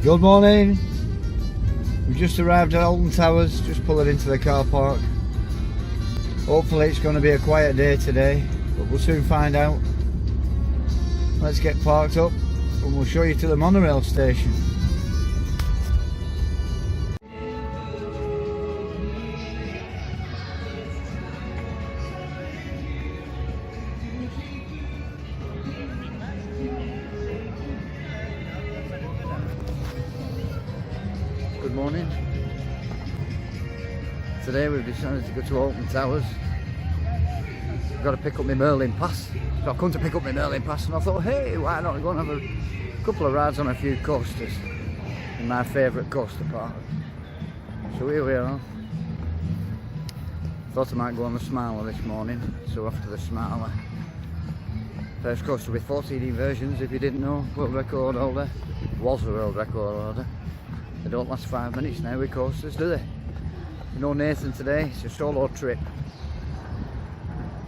Good morning. We've just arrived at Alton Towers, just pulling into the car park. Hopefully it's going to be a quiet day today, but we'll soon find out. Let's get parked up and we'll show you to the monorail station. Good morning. Today we've decided to go to Alton Towers. I've got to pick up my Merlin pass. So I've come to pick up my Merlin pass and I thought, hey, why not go and have a couple of rides on a few coasters in my favourite coaster park. So here we are. Thought I might go on the Smiler this morning, so after the Smiler. First coaster with 14 inversions, if you didn't know, world record holder. Was a world record holder. They don't last 5 minutes now with coasters, do they? No Nathan today, it's a solo trip.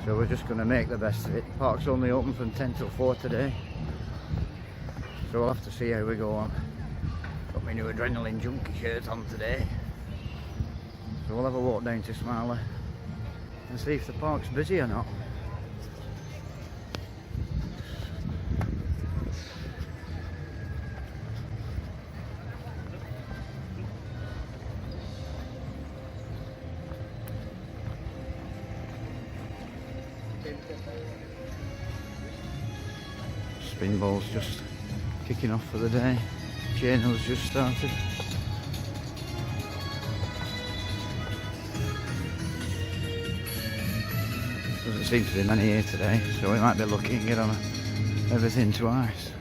So we're just going to make the best of it. Park's only open from 10 till 4 today. So we'll have to see how we go on. Got my new Adrenaline Junkie shirt on today. So we'll have a walk down to Smiler and see if the park's busy or not. Spinball's just kicking off for the day. Jano's just started. Doesn't seem to be many here today, so we might be lucky and get on everything twice.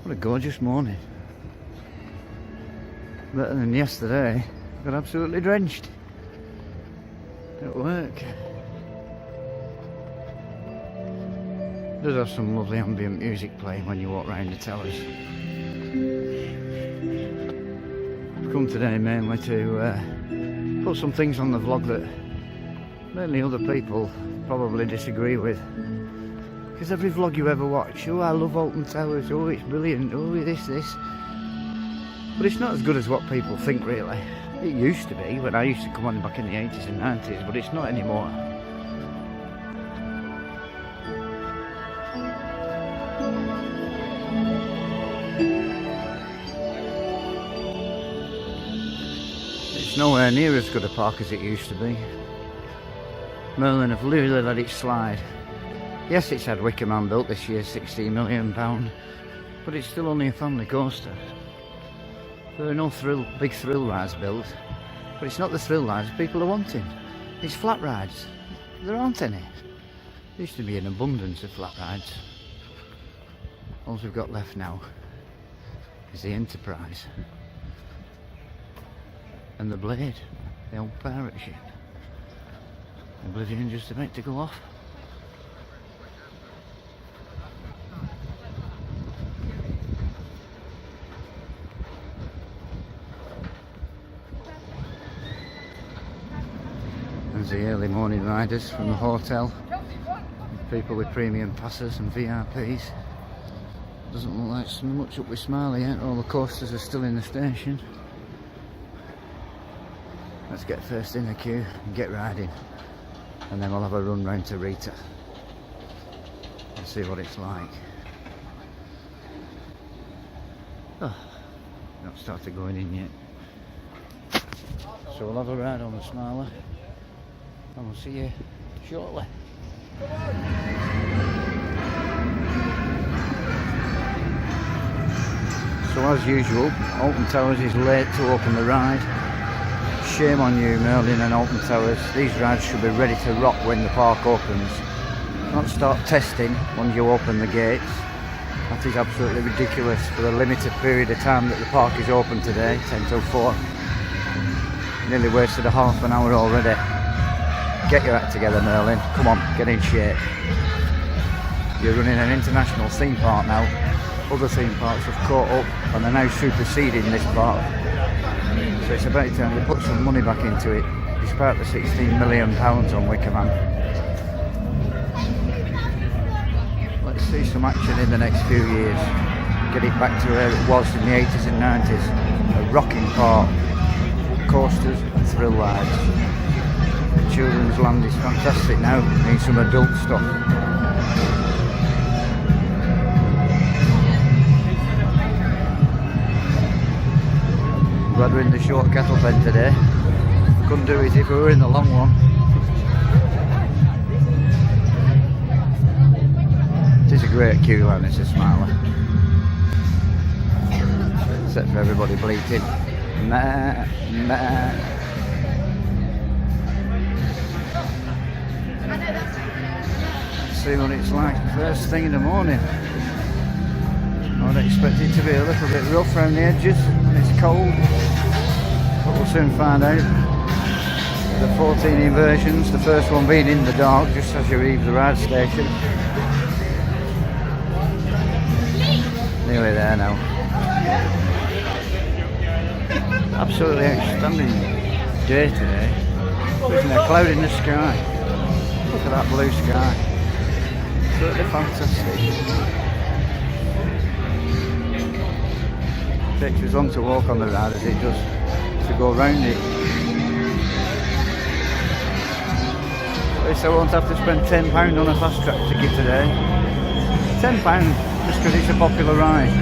What a gorgeous morning. Better than yesterday. Got absolutely drenched at work. Does have some lovely ambient music playing when you walk around the towers. I've come today mainly to put some things on the vlog that mainly other people probably disagree with. Because every vlog you ever watch, oh I love Alton Towers, oh it's brilliant, oh this. But it's not as good as what people think really. It used to be when I used to come on back in the 80s and 90s, but it's not anymore. It's nowhere near as good a park as it used to be. Merlin have really let it slide. Yes, it's had Wicker Man built this year, £16 million, but it's still only a family coaster. There are no big thrill rides built, but it's not the thrill rides people are wanting. It's flat rides. There aren't any. There used to be an abundance of flat rides. All we've got left now is the Enterprise and the Blade, the old pirate ship. Oblivion just about to go off. There's the early morning riders from the hotel, people with premium passes and VIPs. Doesn't look like there's much up with Smiley yet, all the coasters are still in the station. Let's get first in the queue and get riding, and then we'll have a run round to Rita and see what it's like. Oh, not started going in yet. So we'll have a ride on the Smiler. And we'll see you shortly. So as usual, Alton Towers is late to open the ride. Shame on you, Merlin and Alton Towers. These rides should be ready to rock when the park opens. Not start testing when you open the gates. That is absolutely ridiculous for the limited period of time that the park is open today, 10 till 4. Nearly wasted a half an hour already. Get your act together, Merlin. Come on, get in shape. You're running an international theme park now. Other theme parks have caught up and are now superseding this park. So it's about time to put some money back into it, despite the £16 million on Wicker Man. Let's see some action in the next few years. Get it back to where it was in the 80s and 90s. A rocking park, coasters and thrill rides. The children's land is fantastic now, needs some adult stuff. Glad we're in the short cattle pen today. Couldn't do it if we were in the long one. It is a great queue line, it's a smiler. Except for everybody bleating. Nah, nah. See what it's like first thing in the morning. I would expect it to be a little bit rough around the edges when it's cold, but we'll soon find out. The 14 inversions, the first one being in the dark just as you leave the ride station. Nearly there now. Absolutely outstanding day today. Isn't there a cloud in the sky? Look at that blue sky. Absolutely fantastic. It takes as long to walk on the ride as it does to go round it. At least I won't have to spend £10 on a fast track ticket today. £10 just because it's a popular ride.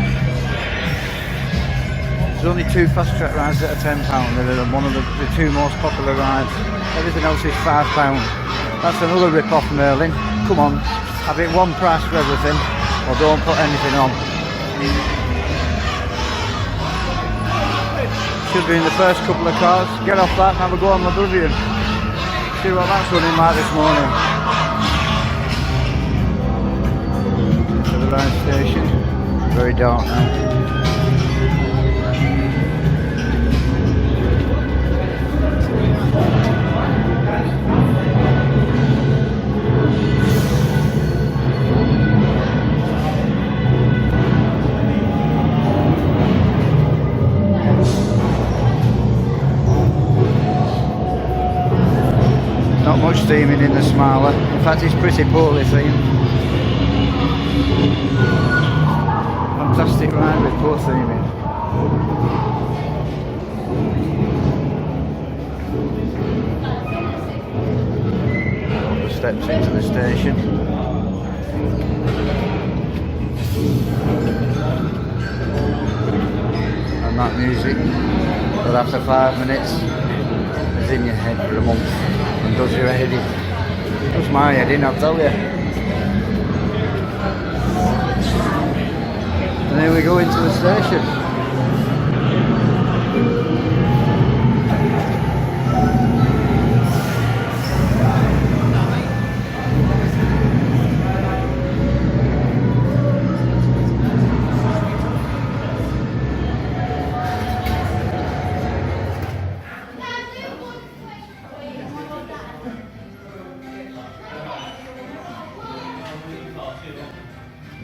There's only 2 fast track rides that are £10. They're one of the 2 most popular rides. Everything else is £5. That's another rip-off, Merlin. Come on, have it one price for everything, or don't put anything on. Should be in the first couple of cars. Get off that and have a go on the Oblivion. See what that's running like this morning. To the ride station. Very dark now. Not much theming in the smiler. In fact, it's pretty poorly themed. Fantastic ride with poor theming. All the steps into the station. And that music, but after 5 minutes, is in your head for a month. And does your head in. Does my head in, I'll tell you. And here we go into the station.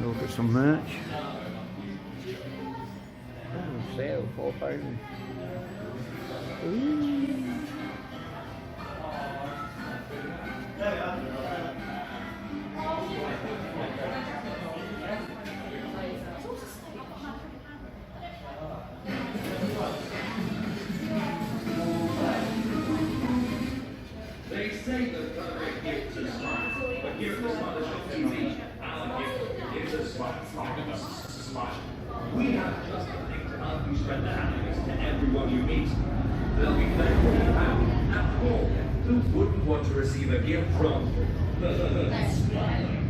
Look at some merch. Oh, sale, £4. They say the perfect gift is smile, but here at the Smile Shop TV, our gift is a smile. We have just the thing to help you spread the happiness to everyone you meet. They'll be thankful you have, after all, who wouldn't want to receive a gift from Smiling?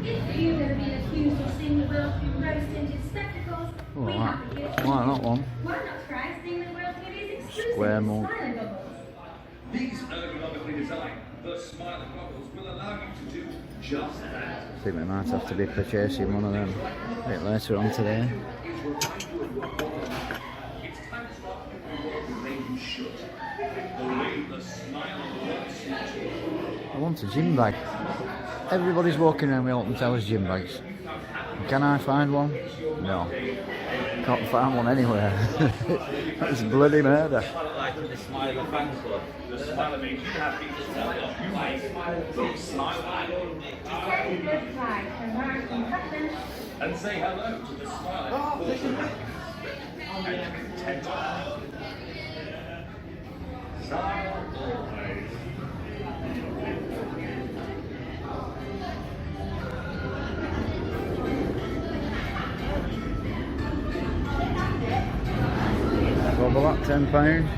If you've ever been accused of seeing the world through rose-tinted spectacles, we have a gift. Why not one? Why not try seeing the world through these exclusive Square mold. smiling goggles? These ergonomically designed, the Smiling goggles will allow you to do just that. I think we might have to be purchasing one of them a bit later on today. It's time to start doing the world the way you should. The way the Smiling world suits you. I want a gym bag. Everybody's walking around with Alton Towers gym bags. Can I find one? No. Can't find one anywhere. It's bloody murder. Like the Smiler fan club. The Smiler makes you happy. You like Smile. Very good price for American custom and say hello to the smiling. And content. Smile always. Double that, £10.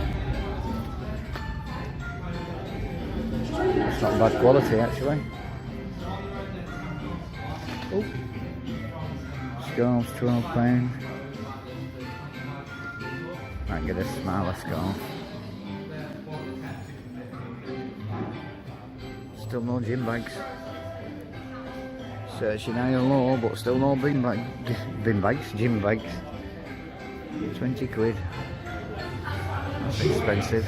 It's not bad quality actually. Oh. Scarves, £12. Might get a smaller scarf. Still no gym bags. Searching high and low, but still no gym bags. 20 quid. That's expensive.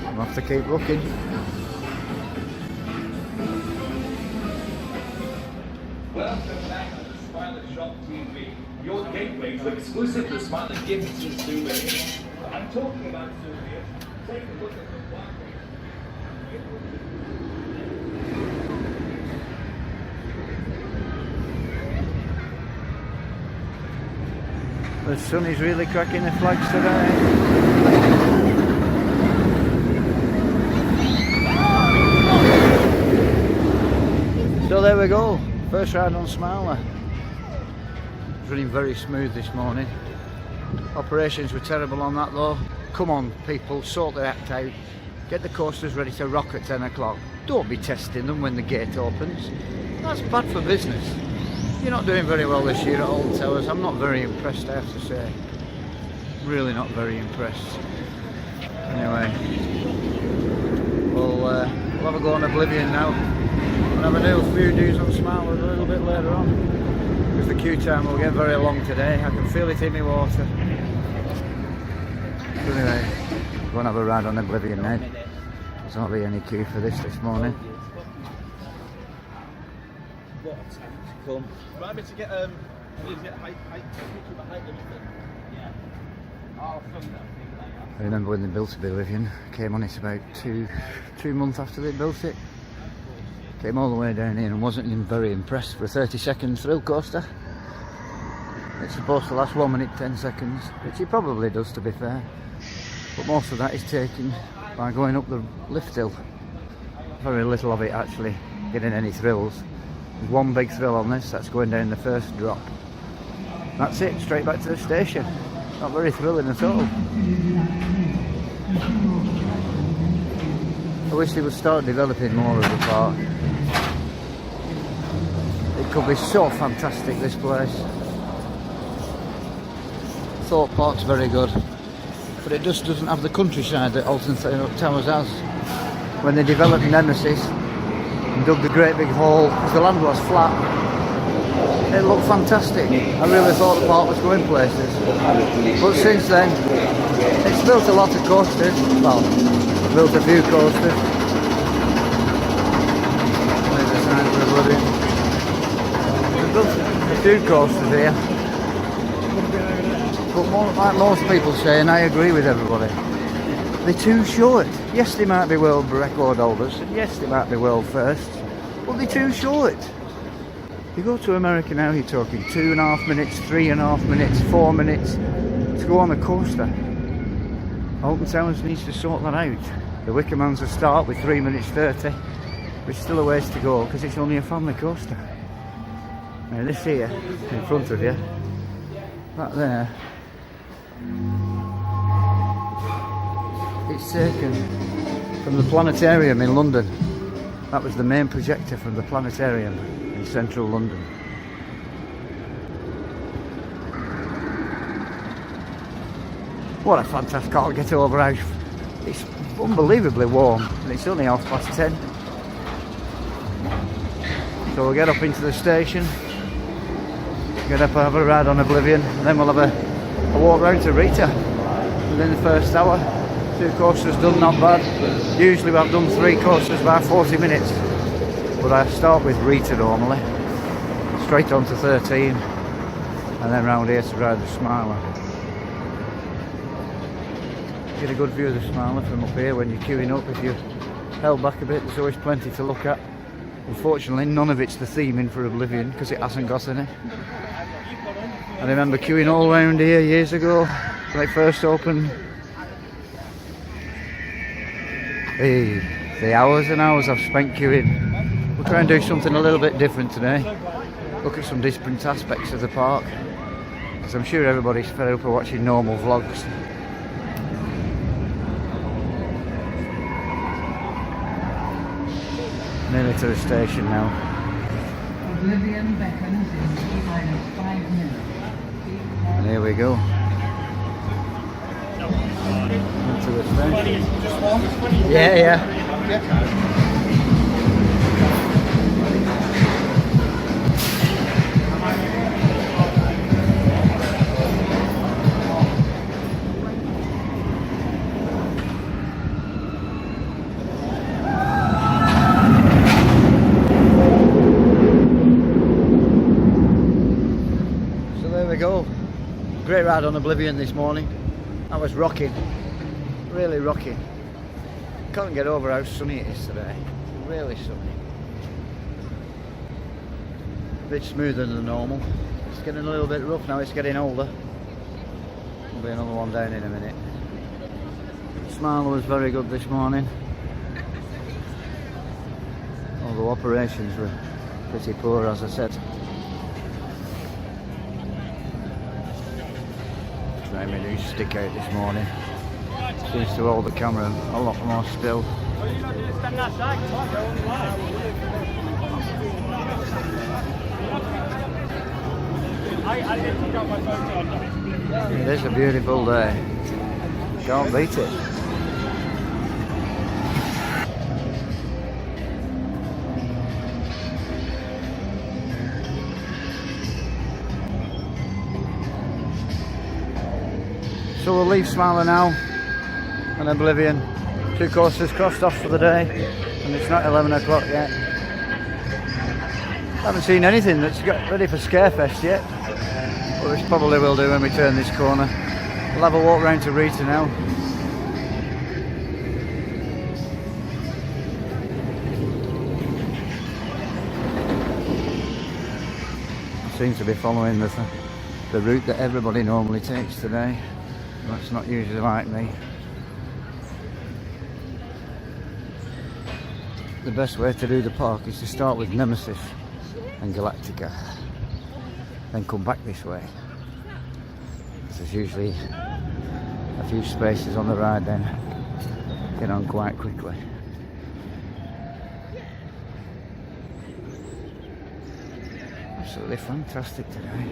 I'll have to keep looking. Welcome back to the Smiler Shop TV, your gateway to exclusive The Smiler gifts and souvenirs. I'm talking about souvenirs. Take a look at the one. The sun is really cracking the flags today. So there we go, first ride on Smiler. It's running very smooth this morning. Operations were terrible on that though. Come on people, sort the act out. Get the coasters ready to rock at 10 o'clock. Don't be testing them when the gate opens. That's bad for business. You're not doing very well this year at Alton Towers. I'm not very impressed, I have to say. Really not very impressed. Anyway, we'll have a go on Oblivion now. We'll have a new few news on Smiler a little bit later on. Because the queue time will get very long today. I can feel it in my water. So anyway, we're going to have a ride on Oblivion now. There's hardly any queue for this morning. What a time to come. Remind me to get height limit. Yeah. I'll film that. I remember when they built Oblivion, came on it about two months after they built it. Came all the way down here and wasn't even very impressed for a 30-second thrill coaster. It's supposed to last 1 minute 10 seconds, which it probably does to be fair. But most of that is taken by going up the lift hill. Very little of it actually getting any thrills. There's one big thrill on this, that's going down the first drop. That's it, straight back to the station. Not very thrilling at all. I wish they would start developing more of the park. It could be so fantastic, this place. Thorpe Park's very good, but it just doesn't have the countryside that Alton Towers has. When they developed Nemesis and dug the great big hole, because the land was flat, it looked fantastic. I really thought the park was going places. But since then, it's built a lot of coasters. Well, built a few coasters. There's a sign for Oblivion. They've built a few coasters here. But like most people say, and I agree with everybody, they're too short. Yes, they might be world record holders, and yes, they might be world firsts, but they're too short. You go to America now, you're talking 2.5 minutes, 3.5 minutes, 4 minutes to go on a coaster. Alton Towers needs to sort that out. The Wickermans will start with 3 minutes 30, which is still a ways to go because it's only a family coaster. Now this here, in front of you, that there, it's taken from the planetarium in London. That was the main projector from the planetarium in central London. What a fantastic, can't get over how it's unbelievably warm, and it's only 10:30. So we'll get up into the station, get up, have a ride on Oblivion, and then we'll have a walk round to Rita within the first hour. 2 coasters done, not bad. Usually I've done 3 coasters by 40 minutes, but I start with Rita normally, straight on to 13, and then round here to ride the Smiler. Get a good view of the Smiler from up here when you're queuing up if you held back a bit. There's always plenty to look at. Unfortunately, none of it's the theming for Oblivion because it hasn't got any. I remember queuing all around here years ago when it first opened. Hey, the hours and hours I've spent queuing. We'll try and do something a little bit different today. Look at some different aspects of the park, because I'm sure everybody's fed up of watching normal vlogs. Nearly to the station now. Oblivion beckons in T-5 minutes. And here we go. Into the station. Yeah. Go. Great ride on Oblivion this morning. I was rocking, really rocking. Can't get over how sunny it is today. Really sunny. A bit smoother than normal. It's getting a little bit rough now. It's getting older. There'll be another one down in a minute. Smile was very good this morning. Although operations were pretty poor, as I said. Trying my new stick out this morning. Seems to hold the camera a lot more still. It is a beautiful day. Can't beat it. So we'll leave Smiler now and Oblivion. 2 courses crossed off for the day, and it's not 11 o'clock yet. Haven't seen anything that's got ready for Scarefest yet, but which probably will do when we turn this corner. We'll have a walk round to Rita now. I seem to be following the route that everybody normally takes today. That's not usually like me. The best way to do the park is to start with Nemesis and Galactica, then come back this way. There's usually a few spaces on the ride, then get on quite quickly. Absolutely fantastic today.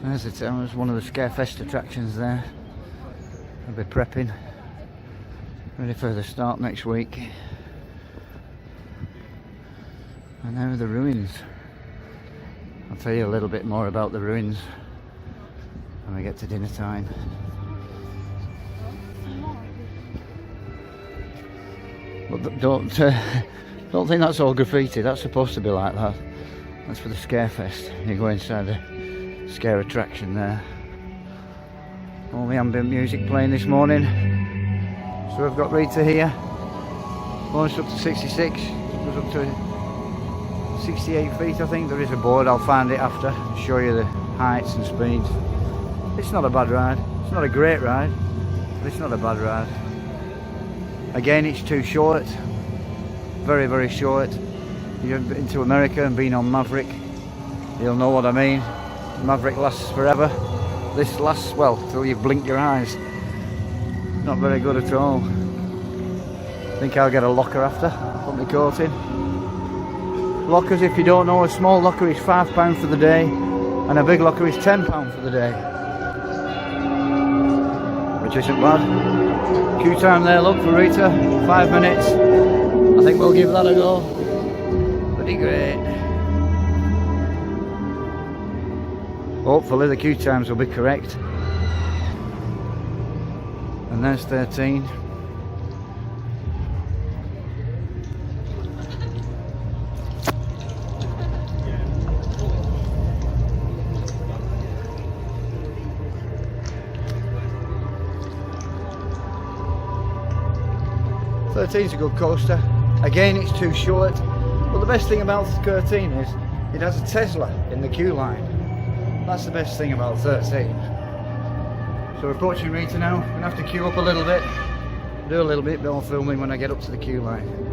There's the towers, one of the Scarefest attractions there. I'll be prepping, ready for the start next week. And now the ruins. I'll tell you a little bit more about the ruins when we get to dinner time. But don't think that's all graffiti. That's supposed to be like that. That's for the Scarefest. You go inside the Scare attraction there. All the ambient music playing this morning. So we've got Rita here. Launched up to 66. Goes up to 68 feet, I think. There is a board. I'll find it after. Show you the heights and speeds. It's not a bad ride. It's not a great ride, but it's not a bad ride. Again, it's too short. Very, very short. You've been to America and been on Maverick, you'll know what I mean. Maverick lasts forever. This lasts, well, till you blink your eyes. Not very good at all. I think I'll get a locker after, put my coat in. Lockers, if you don't know, a small locker is £5 for the day, and a big locker is £10 for the day. Which isn't bad. Queue time there, look, for Rita, 5 minutes. I think we'll give that a go. Pretty great. Hopefully the queue times will be correct. And there's 13. 13's a good coaster. Again, it's too short. But the best thing about 13 is it has a Tesla in the queue line. That's the best thing about 13. So we're approaching Rita now. I'm gonna have to queue up a little bit. Do a little bit more filming when I get up to the queue line.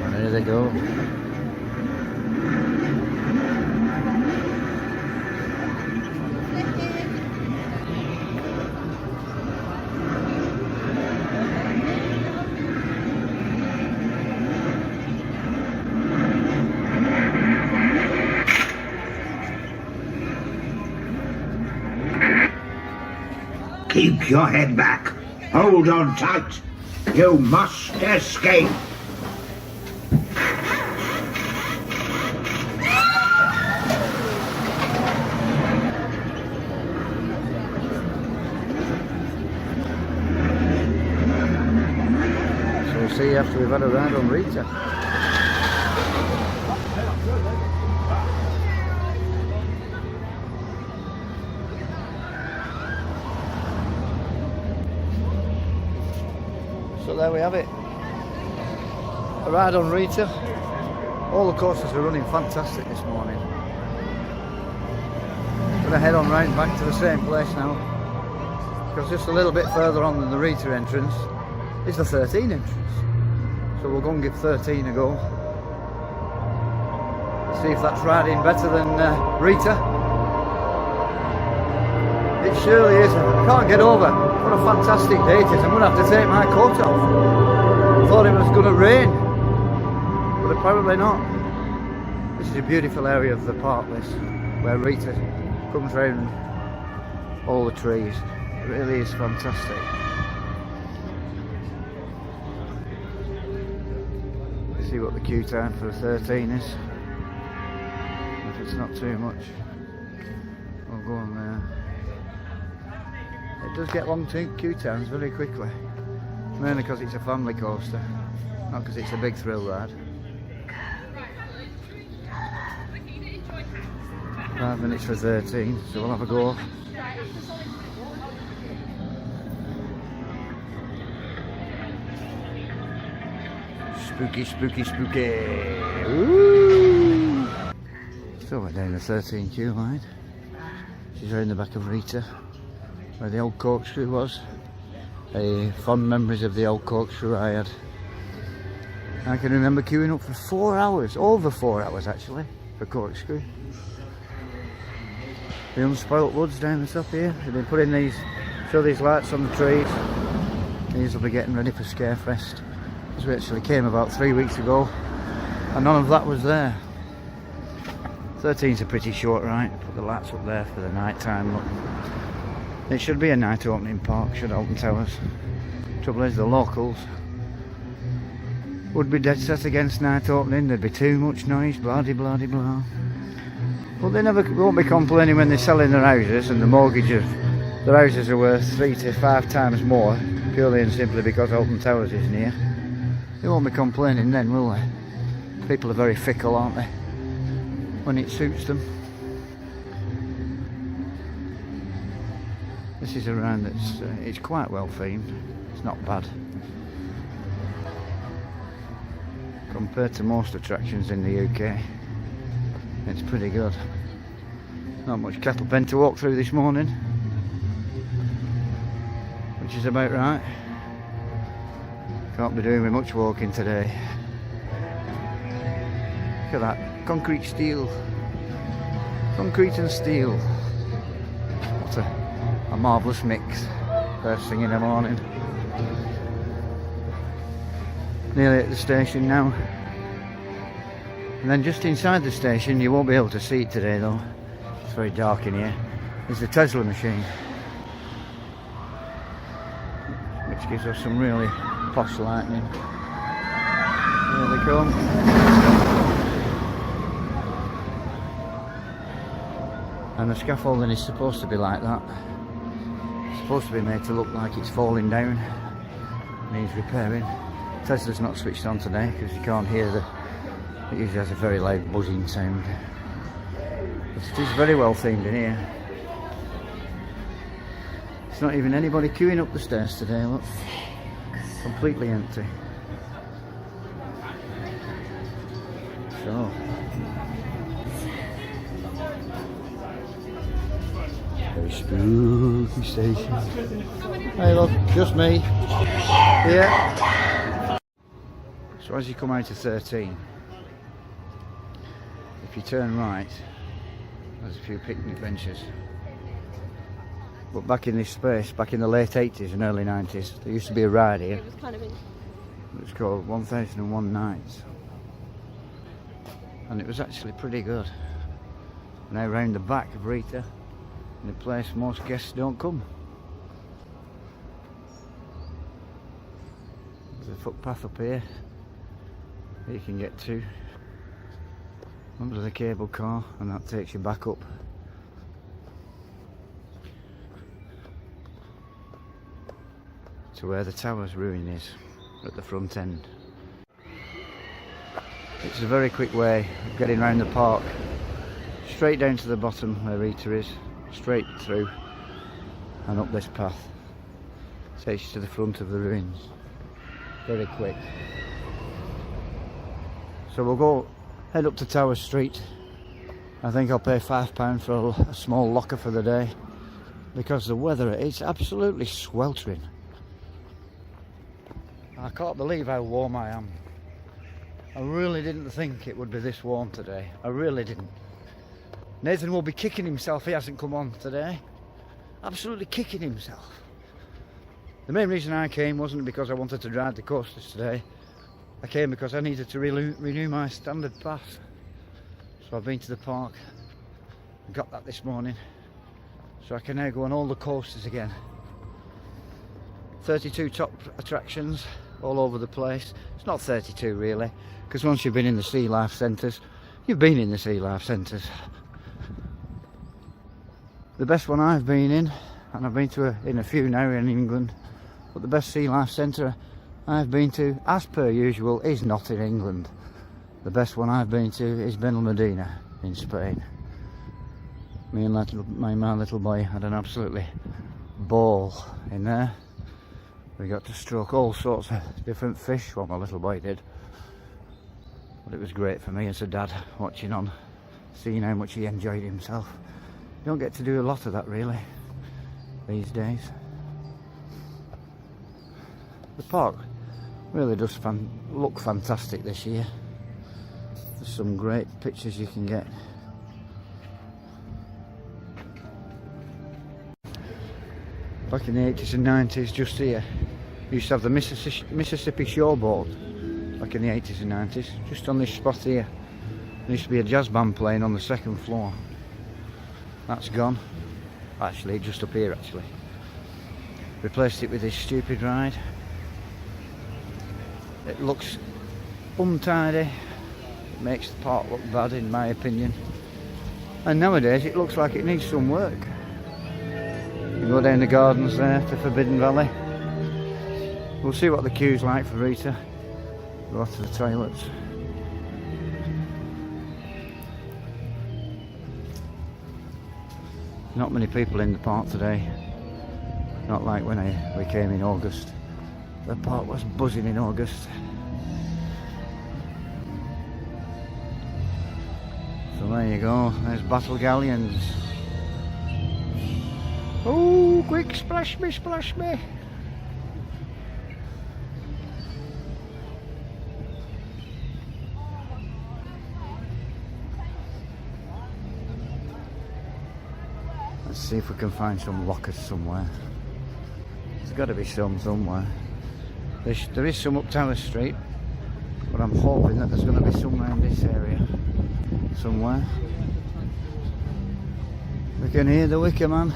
There they go. Keep your head back. Hold on tight. You must escape. So we'll see you after we've had a ride on Rita. So there we have it. A ride on Rita. All the coasters are running fantastic this morning. Gonna head on round back to the same place now, because just a little bit further on than the Rita entrance is the 13 entrance. So we'll go and give 13 a go. See if that's riding better than Rita. It surely is. I can't get over what a fantastic day it is. I'm going to have to take my coat off. I thought it was going to rain, but apparently not. This is a beautiful area of the park, this, where Rita comes round all the trees. It really is fantastic. Let's see what the queue time for the 13 is. If it's not too much, we'll go on there. It does get long queue times very quickly, mainly because it's a family coaster, not because it's a big thrill ride. 5 minutes for 13, so we'll have a go. Spooky, spooky, spooky. Ooh. So we're down the 13 queue line. She's around the back of Rita, where the old corkscrew was. Fond memories of the old corkscrew I had. I can remember queuing up for 4 hours, over 4 hours actually, for corkscrew. The unspoilt woods down the top here. They've been putting these, show these lights on the trees. These will be getting ready for Scarefest. Because we actually came about 3 weeks ago and none of that was there. 13's a pretty short ride. Put the lights up there for the night time look. It should be a night opening park, should Alton Towers. Trouble is the locals would be dead set against night opening. There'd be too much noise, blah de blah de blah. Well, they won't be complaining when they're selling their houses and the mortgage of their houses are worth 3 to 5 times more, purely and simply because Alton Towers is near. They won't be complaining then, will they? People are very fickle, aren't they? When it suits them. This is a ride that's it's quite well themed. It's not bad compared to most attractions in the UK. It's pretty good. Not much cattle pen to walk through this morning, which is about right. Can't be doing with much walking today. Look at that, concrete steel. Concrete and steel. What a marvellous mix. First thing in the morning. Nearly at the station now. And then just inside the station, you won't be able to see it today though, it's very dark in here, is the Tesla machine, which gives us some really posh lighting. Here they come. And the scaffolding is supposed to be like that. It's supposed to be made to look like it's falling down. Needs repairing. Tesla's not switched on today because you can't hear the... It usually has a very loud buzzing sound. But it is very well themed in here. It's not even anybody queuing up the stairs today, look. Completely empty. So... very spooky station. Hey look, just me. Yeah. So as you come out of 13, if you turn right, there's a few picnic benches. But back in this space, back in the late 80s and early 90s, there used to be a ride here. It was called 1001 Nights. And it was actually pretty good. Now round the back of Rita, in a place most guests don't come. There's a footpath up here that you can get to. Under the cable car, and that takes you back up. To where the tower's ruin is, at the front end. It's a very quick way of getting round the park. Straight down to the bottom where Rita is. Straight through and up this path. Takes you to the front of the ruins. Very quick. So we'll go head up to Tower Street. I think I'll pay £5 for a small locker for the day because the weather, it's absolutely sweltering. I can't believe how warm I am. I really didn't think it would be this warm today. I really didn't. Nathan will be kicking himself he hasn't come on today. Absolutely kicking himself. The main reason I came wasn't because I wanted to ride the coasters today. I came because I needed to renew my standard pass. So I've been to the park, got that this morning, so I can now go on all the coasters again. 32 top attractions all over the place. It's not 32 really, because once you've been in the sea life centres, you've been in the sea life centres. The best one I've been in, and I've been to in a few now in England, but the best sea life centre I've been to, as per usual, is not in England. The best one I've been to is Benalmádena in Spain. Me and my little boy had an absolutely ball in there. We got to stroke all sorts of different fish, well my little boy did. But it was great for me as a dad, watching on, seeing how much he enjoyed himself. You don't get to do a lot of that really, these days. The park really does look fantastic this year. There's some great pictures you can get. Back in the 80s and 90s, just here, we used to have the Mississippi Showboat. Back in the 80s and 90s, just on this spot here. There used to be a jazz band playing on the second floor. That's gone. Actually, just up here actually. Replaced it with this stupid ride. It looks untidy. It makes the park look bad in my opinion. And nowadays it looks like it needs some work. You can go down the gardens there to Forbidden Valley. We'll see what the queue's like for Rita. Go to the toilets. Not many people in the park today. Not like when we came in August. The park was buzzing in August. So there you go, there's Battle Galleons. Oh, quick, splash me, splash me. Let's see if we can find some lockers somewhere. There's got to be some somewhere. There is some up Tower Street, but I'm hoping that there's going to be some around this area somewhere. We can hear the Wicker Man.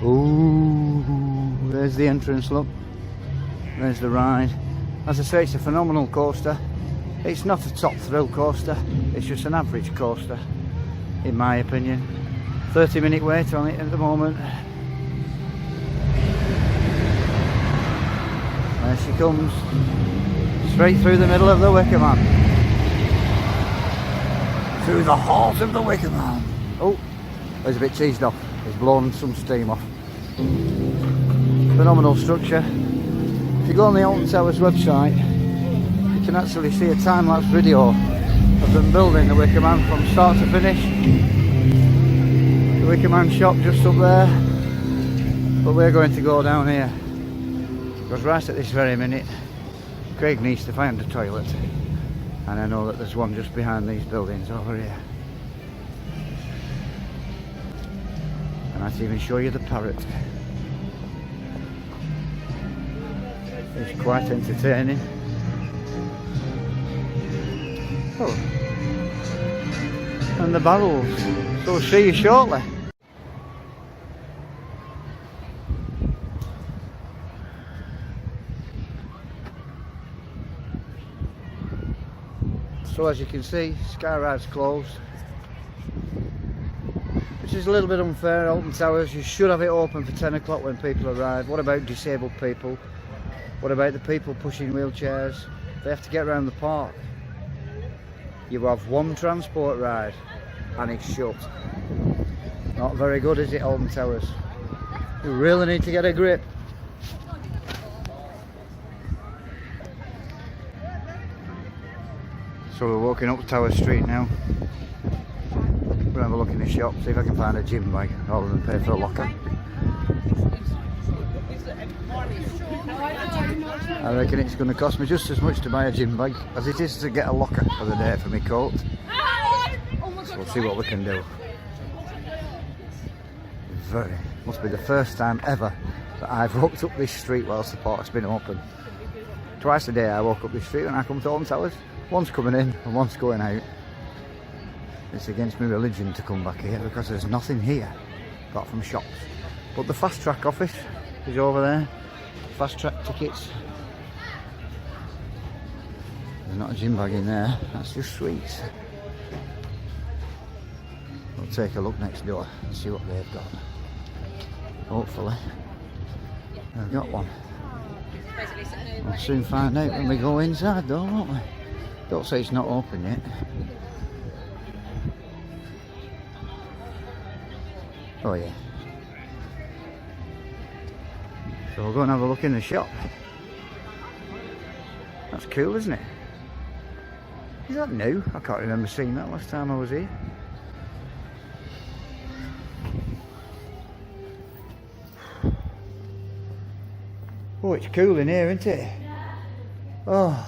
Ooh, there's the entrance, look. There's the ride. As I say, it's a phenomenal coaster. It's not a top thrill coaster, it's just an average coaster, in my opinion. 30-minute wait on it at the moment. There she comes, straight through the middle of the Wicker Man. Through the heart of the Wicker Man. Oh, it's a bit teased off. It's blown some steam off. Phenomenal structure. If you go on the Alton Towers website, you can actually see a time-lapse video of them building the Wicker Man from start to finish. The Wicker Man shop just up there, but we're going to go down here because right at this very minute Craig needs to find a toilet, and I know that there's one just behind these buildings over here. And I might even show you the parrot. It's quite entertaining. Oh, and the barrels. So we'll see you shortly. So as you can see, Sky Ride's closed, which is a little bit unfair. Alton Towers, you should have it open for 10 o'clock when people arrive. What about disabled people? What about the people pushing wheelchairs? They have to get around the park. You have one transport ride and it's shut. Not very good, is it, Alton Towers? You really need to get a grip. So we're walking up Tower Street now. We'll have a look in the shop, see if I can find a gym bag rather than pay for a locker. I reckon it's going to cost me just as much to buy a gym bag as it is to get a locker for the day for my coat. So we'll see what we can do. Must be the first time ever that I've walked up this street whilst the park's been open. Twice a day I walk up this street when I come to Alton Towers. One's coming in and one's going out. It's against my religion to come back here because there's nothing here apart from shops. But the fast track office is over there. Fast track tickets. There's not a gym bag in there, that's just sweets. We'll take a look next door and see what they've got. Hopefully they've got one. We'll soon find out when we go inside though, won't we? Don't say it's not open yet. Oh yeah. So we'll go and have a look in the shop. That's cool, isn't it? Is that new? I can't remember seeing that last time I was here. Oh, it's cool in here, isn't it? Oh.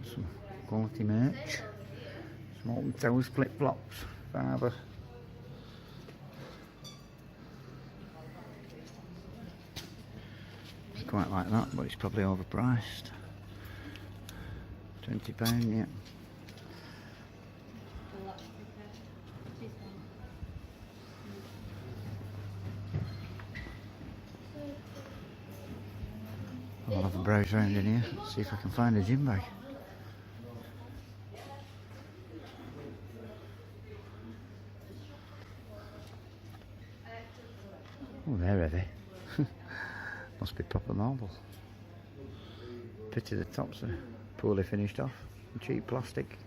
Some quality merch. Some Alton Towers flip-flops. Father. It's quite like that, but it's probably overpriced. £20, yeah. I'll have a browse around in here, see if I can find a gym bag. Oh, they're heavy. Must be proper marble. Pity the tops are poorly finished off. Cheap plastic.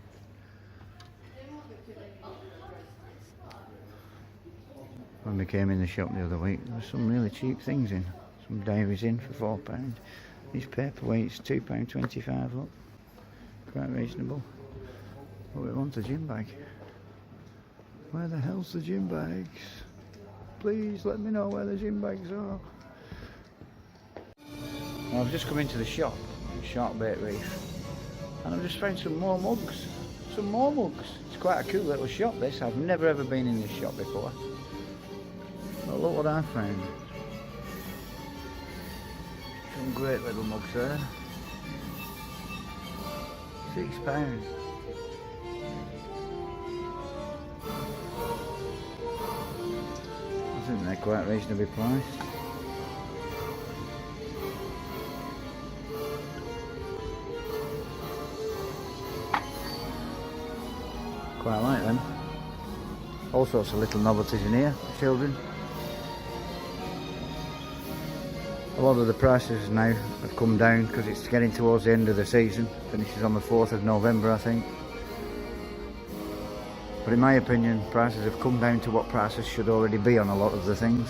When we came in the shop the other week, there were some really cheap things in. Some diaries in for £4. These paperweights, £2.25 up. Quite reasonable. But we want a gym bag. Where the hell's the gym bags? Please let me know where the gym bags are. Well, I've just come into the shop, Sharkbait Reef, and I've just found some more mugs. Some more mugs. It's quite a cool little shop this. I've never ever been in this shop before. But look what I found. Some great little mugs there. £6. they're quite reasonably priced. Quite like them. All sorts of little novelties in here for children. A lot of the prices now have come down because it's getting towards the end of the season. Finishes on the 4th of November, I think. But in my opinion, prices have come down to what prices should already be on a lot of the things.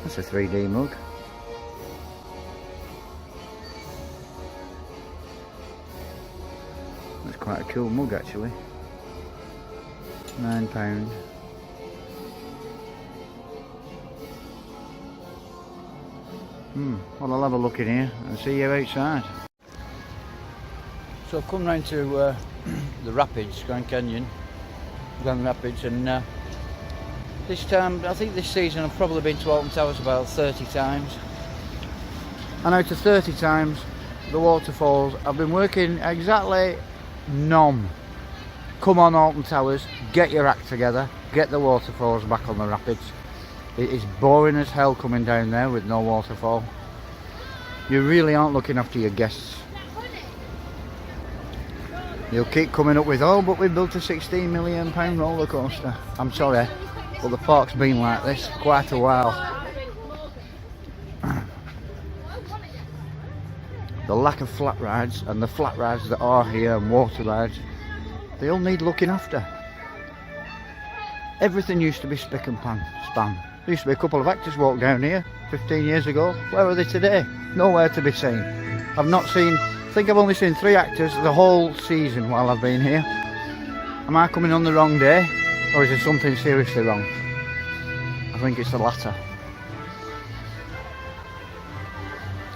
That's a 3D mug. That's quite a cool mug actually. £9. Well, I'll have a look in here and see you outside. So I've come round to the Rapids, Grand Rapids, and this time, I think this season I've probably been to Alton Towers about 30 times. And out of 30 times, the waterfalls, I've been working exactly none. Come on Alton Towers, get your act together, get the waterfalls back on the Rapids. It is boring as hell coming down there with no waterfall. You really aren't looking after your guests. You'll keep coming up with, oh, but we built a £16 million roller coaster. I'm sorry, but the park's been like this for quite a while. The lack of flat rides, and the flat rides that are here and water rides, they all need looking after. Everything used to be spick and span. There used to be a couple of actors walk down here 15 years ago. Where are they today? Nowhere to be seen. I think I've only seen 3 actors the whole season while I've been here. Am I coming on the wrong day, or is there something seriously wrong? I think it's the latter.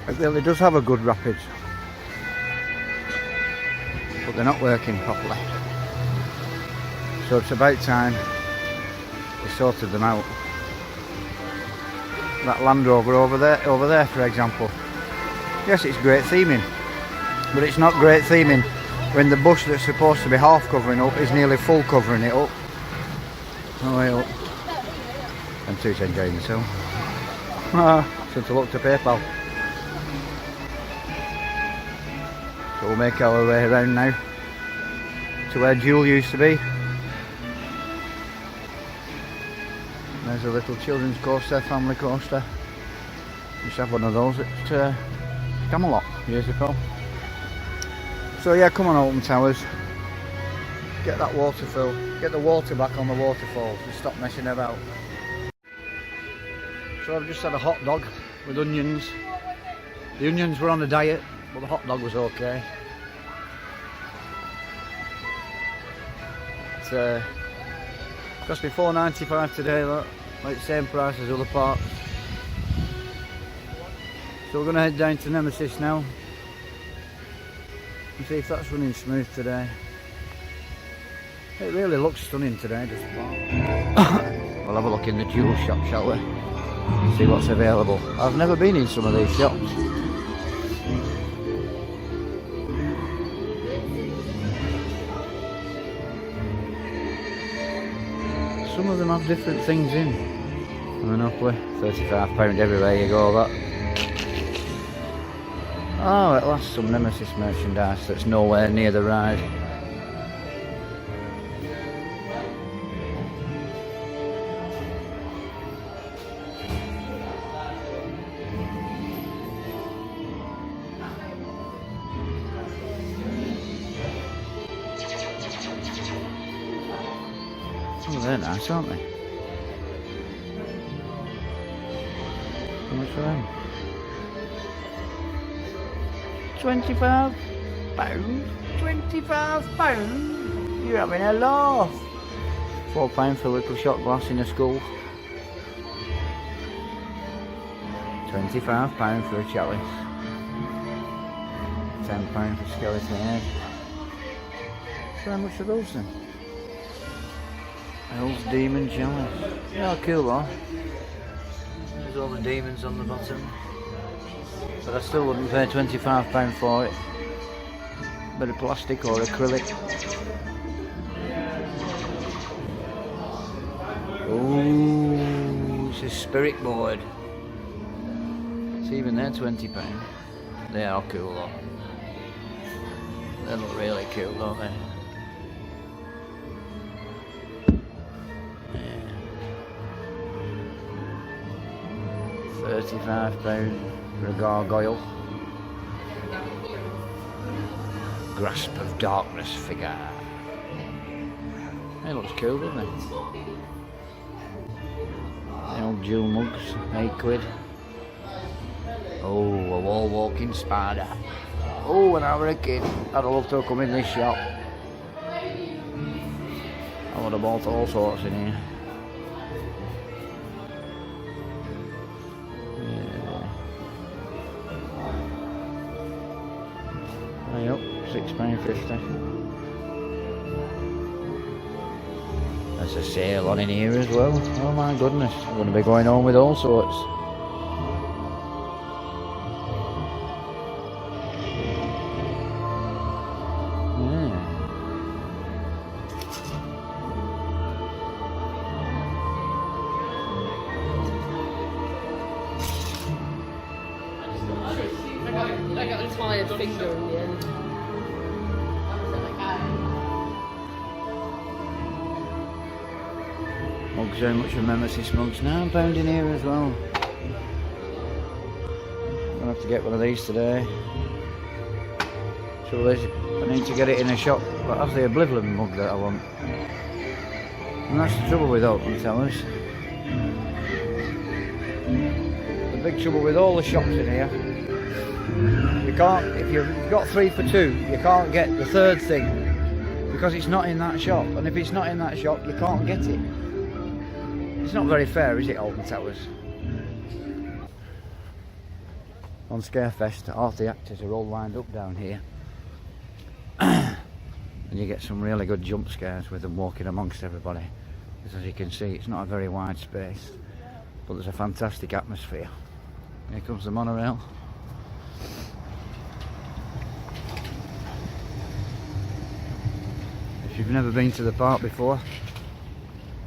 It really does have a good rapids, but they're not working properly. So it's about time we sorted them out. That Land Rover over there for example. Yes, it's great theming, but it's not great theming when the bush that's supposed to be half covering up is nearly full covering it up. Oh well, I'm too enjoying myself. Since I looked to PayPal. So we'll make our way around now to where Jewel used to be. There's a little children's coaster, family coaster. Used to have one of those at Camelot years ago. So yeah, come on Alton Towers. Get that water fill. Get the water back on the waterfalls and stop messing about. So I've just had a hot dog with onions. The onions were on a diet, but the hot dog was okay. It cost me £4.95 today, look. Like the same price as other parks. So we're going to head down to Nemesis now and see if that's running smooth today. It really looks stunning today, this park. We'll have a look in the jewel shop, shall we? See what's available. I've never been in some of these shops. Some of them have different things in. Monopoly, £35 everywhere you go, that. Oh, at last some Nemesis merchandise that's nowhere near the ride. Oh, they're nice, aren't they? How much for them? £25? £25? You're having a laugh. £4 for a little shot glass in a school. £25 for a chalice. £10 for skeleton head. So how much are those then? Hell's Demon Chalice. Yeah, cool though. There's all the demons on the bottom. But I still wouldn't pay £25 for it. Bit of plastic or acrylic. Oh, it's a spirit board. It's even there, £20. They are cool though. They look really cool, don't they? Yeah. £35 for a gargoyle. Grasp of Darkness figure. It looks cool, doesn't it? The old jewel mugs, £8. Oh, a wall walking spider. Oh, when I was a kid, I'd love to come in this shop. I would have bought all sorts in here. Yeah. Yep, £6.50. There's a sale on in here as well. Oh my goodness, I'm going to be going home with all sorts. I got a tired finger in the end. Mugs, how much of Nemesis mugs? £9 in here as well. I'll have to get one of these today. So I need to get it in a shop that has the Oblivion mug that I want. And that's the trouble with Alton Towers. The big trouble with all the shops in here. You can't, if you've got 3 for 2, you can't get the third thing because it's not in that shop. And if it's not in that shop, you can't get it. It's not very fair, is it, Alton Towers? On Scarefest, half the actors are all lined up down here. And you get some really good jump scares with them walking amongst everybody. Because as you can see, it's not a very wide space, but there's a fantastic atmosphere. Here comes the monorail. If you've never been to the park before,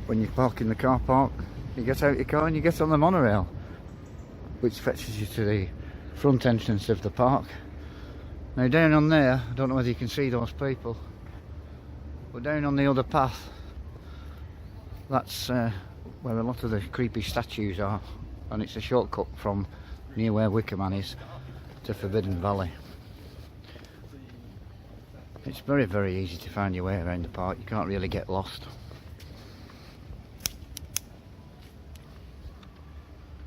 when you park in the car park, you get out your car and you get on the monorail, which fetches you to the front entrance of the park. Now down on there, I don't know whether you can see those people, but down on the other path, that's where a lot of the creepy statues are, and it's a shortcut from near where Wickerman is to Forbidden Valley. It's very, very easy to find your way around the park. You can't really get lost.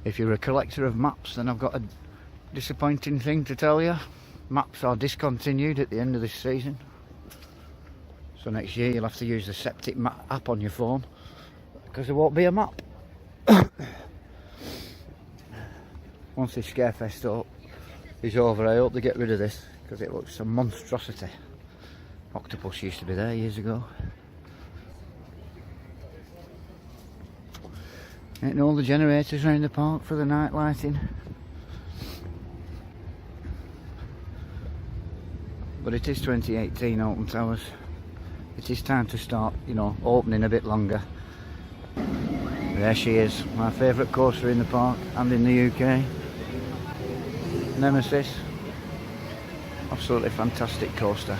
If you're a collector of maps, then I've got a disappointing thing to tell you. Maps are discontinued at the end of this season. So next year you'll have to use the Septic map app on your phone, because there won't be a map. Once this Scarefest is over, I hope they get rid of this, because it looks a monstrosity. Octopus used to be there years ago. And all the generators around the park for the night lighting. But it is 2018, Alton Towers. It is time to start, you know, opening a bit longer. There she is, my favourite coaster in the park and in the UK. Nemesis. Absolutely fantastic coaster.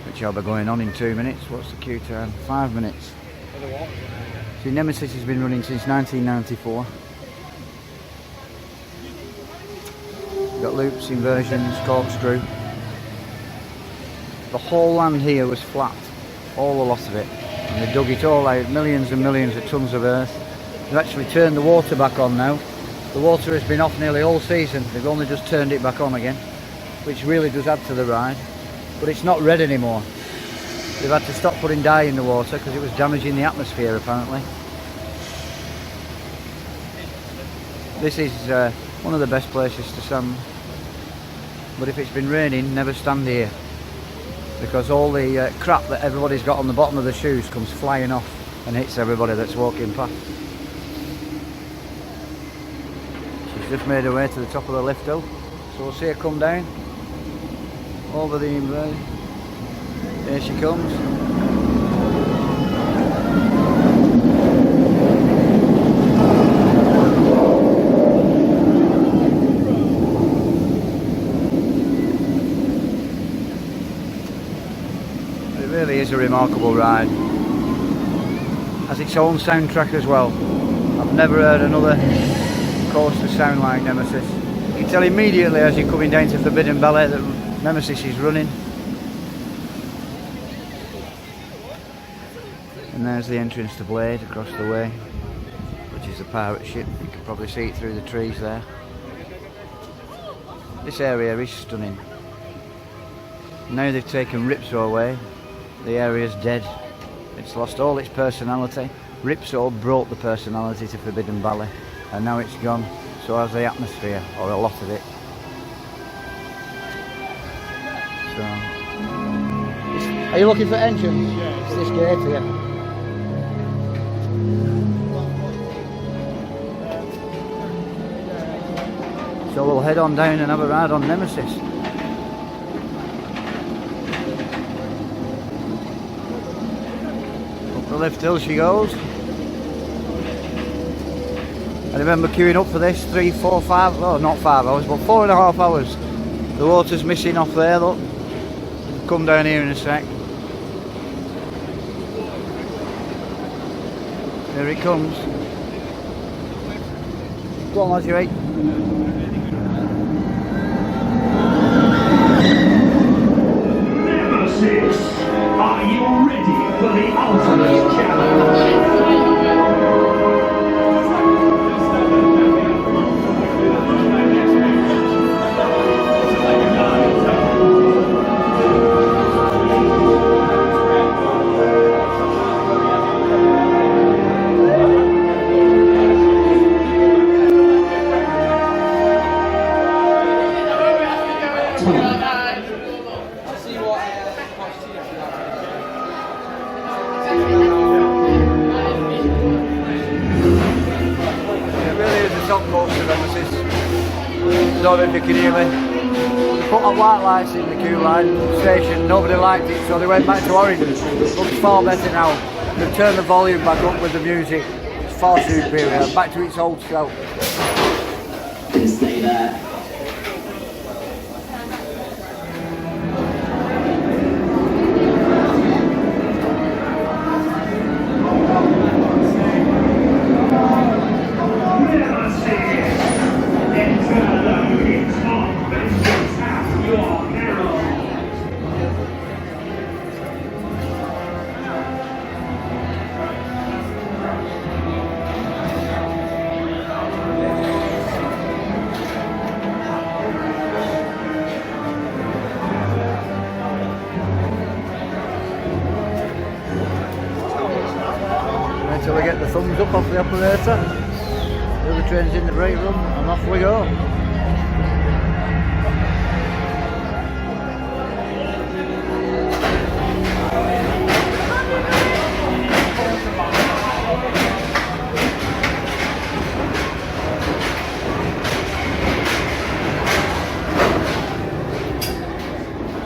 Which I'll be going on in 2 minutes. What's the queue time? 5 minutes. See, Nemesis has been running since 1994. Got loops, inversions, corkscrew. The whole land here was flat, all a lot of it. And they dug it all out, millions and millions of tons of earth. They've actually turned the water back on now. The water has been off nearly all season. They've only just turned it back on again, which really does add to the ride. But it's not red anymore. They've had to stop putting dye in the water because it was damaging the atmosphere apparently. This is one of the best places to stand. But if it's been raining, never stand here, because all the crap that everybody's got on the bottom of the shoes comes flying off and hits everybody that's walking past. She's just made her way to the top of the lift hill, so we'll see her come down over the inversion. Here she comes. is a remarkable ride. Has its own soundtrack as well. I've never heard another coaster sound like Nemesis. You can tell immediately as you're coming down to Forbidden Ballet that Nemesis is running. And there's the entrance to Blade across the way, which is the pirate ship. You can probably see it through the trees there. This area is stunning. Now they've taken Ripsaw away, the area's dead. It's lost all its personality. Ripsaw brought the personality to Forbidden Valley, and now it's gone. So has the atmosphere, or a lot of it. So, are you looking for entrance? Yeah. It's this gate here. So we'll head on down and have a ride on Nemesis. Up the lift hill she goes. I remember queuing up for this 3, 4, 5, well not 5 hours, but 4.5 hours. The water's missing off there, look. Come down here in a sec. Here it comes. Go on, lads, you eight. Nemesis, are you ready for the ultimate challenge? Don't know if you can hear me. They put on white lights in the queue line station, nobody liked it, so they went back to Oregon. Looks far better now. They've turned the volume back up with the music. It's far superior, back to its old self. Stay there. Until we get the thumbs up off the operator. The other train's in the break room and off we go.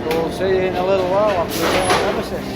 So we'll see you in a little while after we go on Nemesis.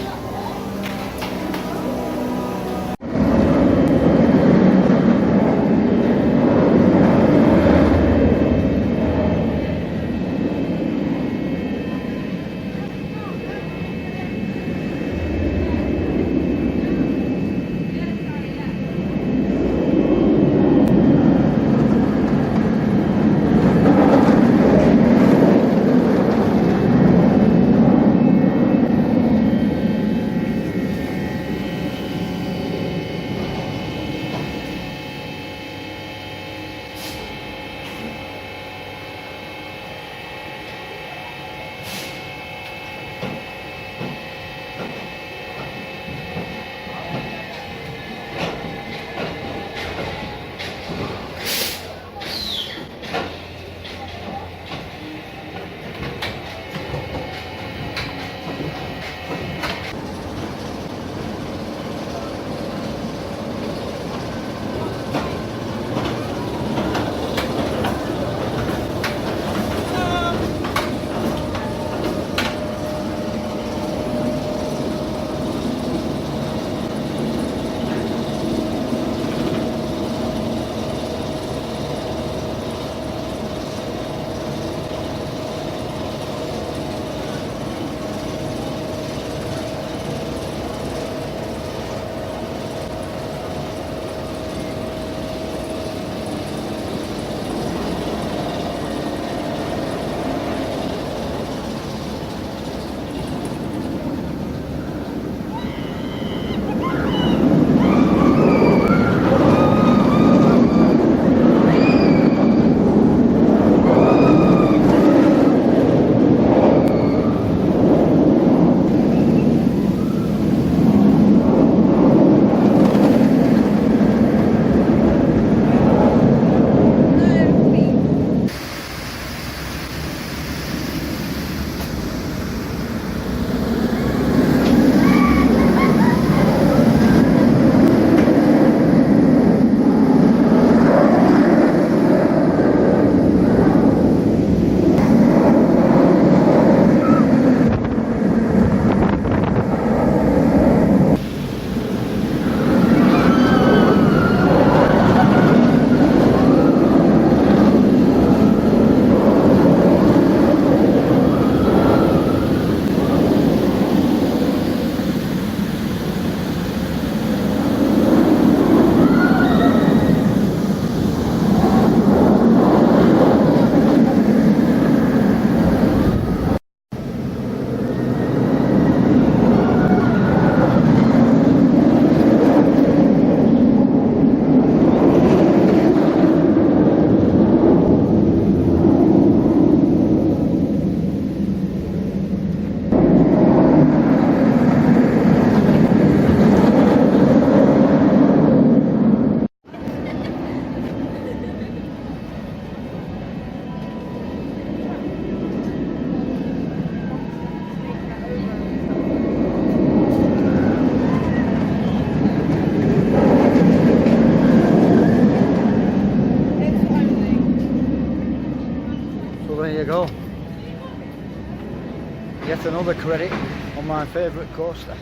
Yet another credit on my favourite coaster.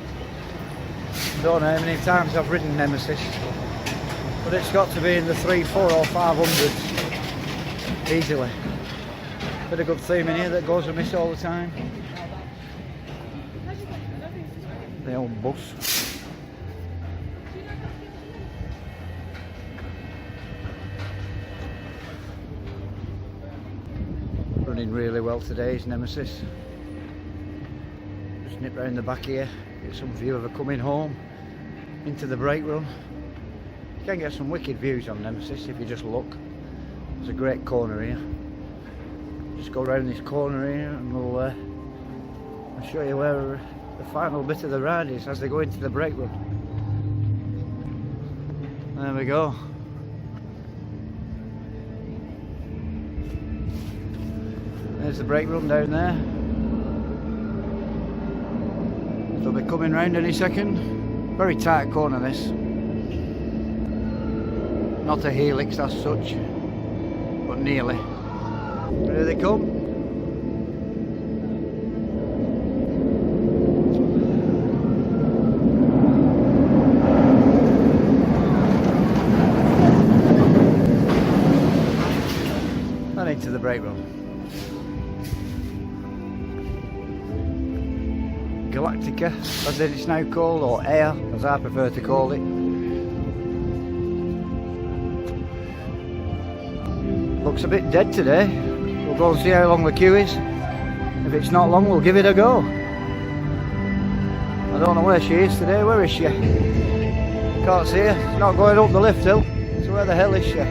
Don't know how many times I've ridden Nemesis, but it's got to be in the 300, 400 or 500s easily. Bit of good theme in here that goes amiss all the time. The old bus. Running really well today is Nemesis. Just nip round the back here, get some view of her coming home into the brake run. You can get some wicked views on Nemesis if you just look. There's a great corner here. Just go around this corner here and I'll show you where the final bit of the ride is as they go into the brake run. There we go. There's the brake run down there. They'll be coming round any second. Very tight corner this. Not a helix as such, but nearly. Here they come. And into the brake run. Galactica, as it's now called, or Air, as I prefer to call it. Looks a bit dead today. We'll go and see how long the queue is. If it's not long, we'll give it a go. I don't know where she is today. Where is she? Can't see her. She's not going up the lift hill. So where the hell is she?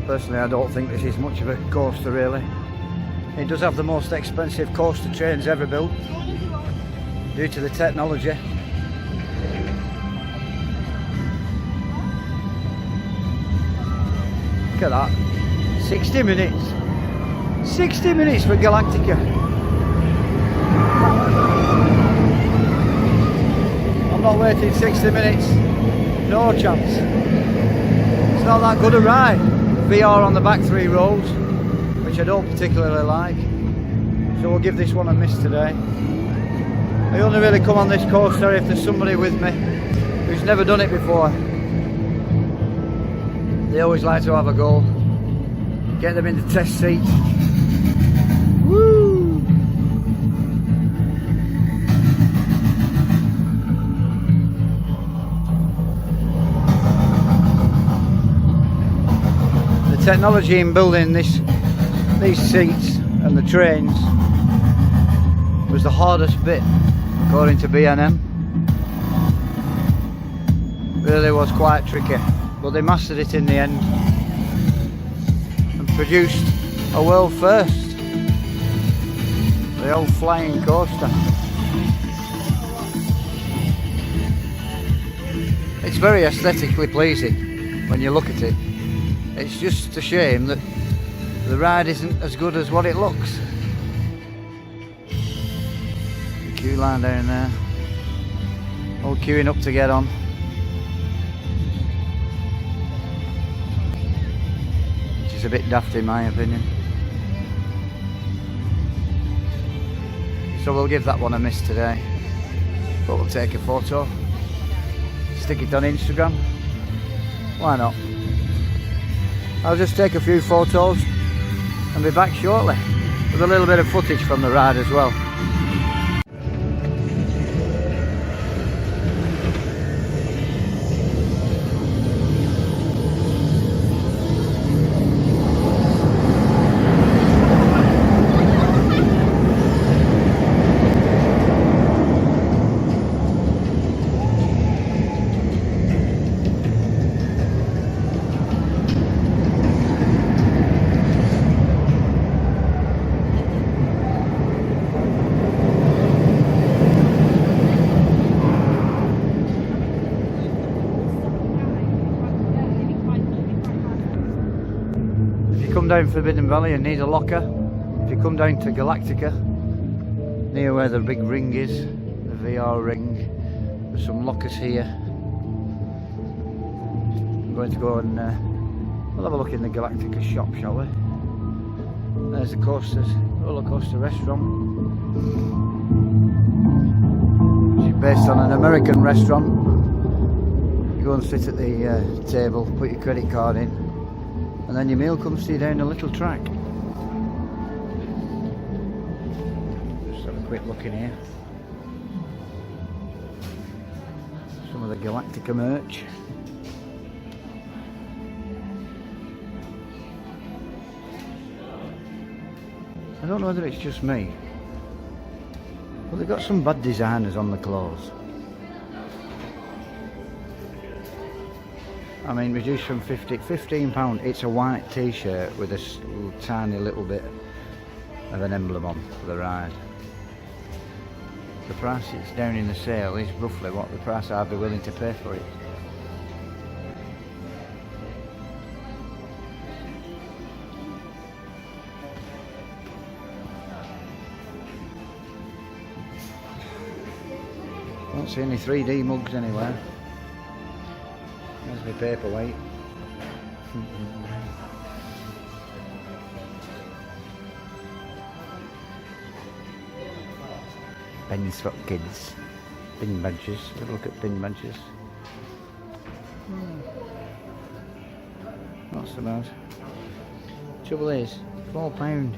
Personally, I don't think this is much of a coaster really. It does have the most expensive coaster trains ever built due to the technology. Look at that. 60 minutes. 60 minutes for Galactica. I'm not waiting 60 minutes. No chance. It's not that good a ride. VR on the back 3 rows, which I don't particularly like, so we'll give this one a miss today. I only really come on this coaster if there's somebody with me who's never done it before. They always like to have a go, get them in the test seat. Woo! Technology in building these seats and the trains was the hardest bit, according to B&M. Really was quite tricky, but they mastered it in the end and produced a world first, the old flying coaster. It's very aesthetically pleasing when you look at it. It's just a shame that the ride isn't as good as what it looks. The queue line down there. All queuing up to get on. Which is a bit daft in my opinion. So we'll give that one a miss today. But we'll take a photo. Stick it on Instagram. Why not? I'll just take a few photos and be back shortly with a little bit of footage from the ride as well. Down Forbidden Valley and need a locker, If you come down to Galactica, near where the big ring is, the VR ring, there's some lockers here. I'm going to go and we'll have a look in the Galactica shop, shall we? There's the coasters, roller coaster restaurant, which is based on an American restaurant. You go and sit at the table, put your credit card in, and then your meal comes to you down a little track. Just have a quick look in here. Some of the Galactica merch. I don't know whether it's just me, but they've got some bad designers on the clothes. I mean, reduced from £15. It's a white t-shirt with a tiny little bit of an emblem on for the ride. The price it's down in the sale is roughly what the price I'd be willing to pay for it. Don't see any 3D mugs anywhere. There's my paperweight. Pens for kids. Pin badges. Have a look at pin badges. Not so bad. Trouble is, £4.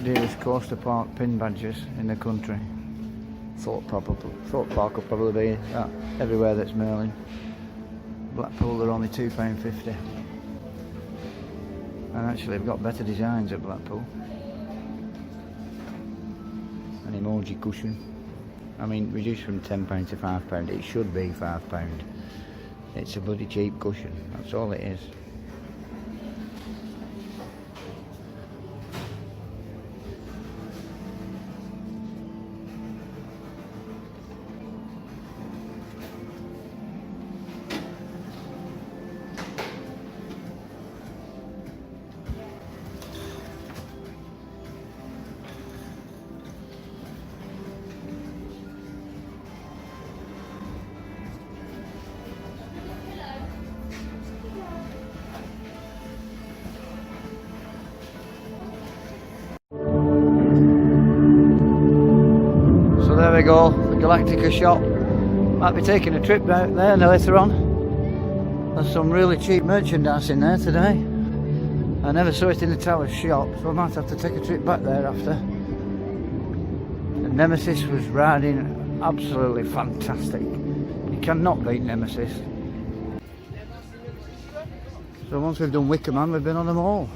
Dearest Coaster Park pin badges in the country. Thought Park will probably be everywhere that's Merlin. Blackpool they're only £2.50. And actually we've got better designs at Blackpool. An emoji cushion. I mean, reduced from £10 to £5. It should be £5. It's a bloody cheap cushion. That's all it is. There we go, the Galactica shop. Might be taking a trip out there later on. There's some really cheap merchandise in there today. I never saw it in the Tower shop, so I might have to take a trip back there after. The Nemesis was riding absolutely fantastic. You cannot beat Nemesis. So once we've done Wicker Man, we've been on them all.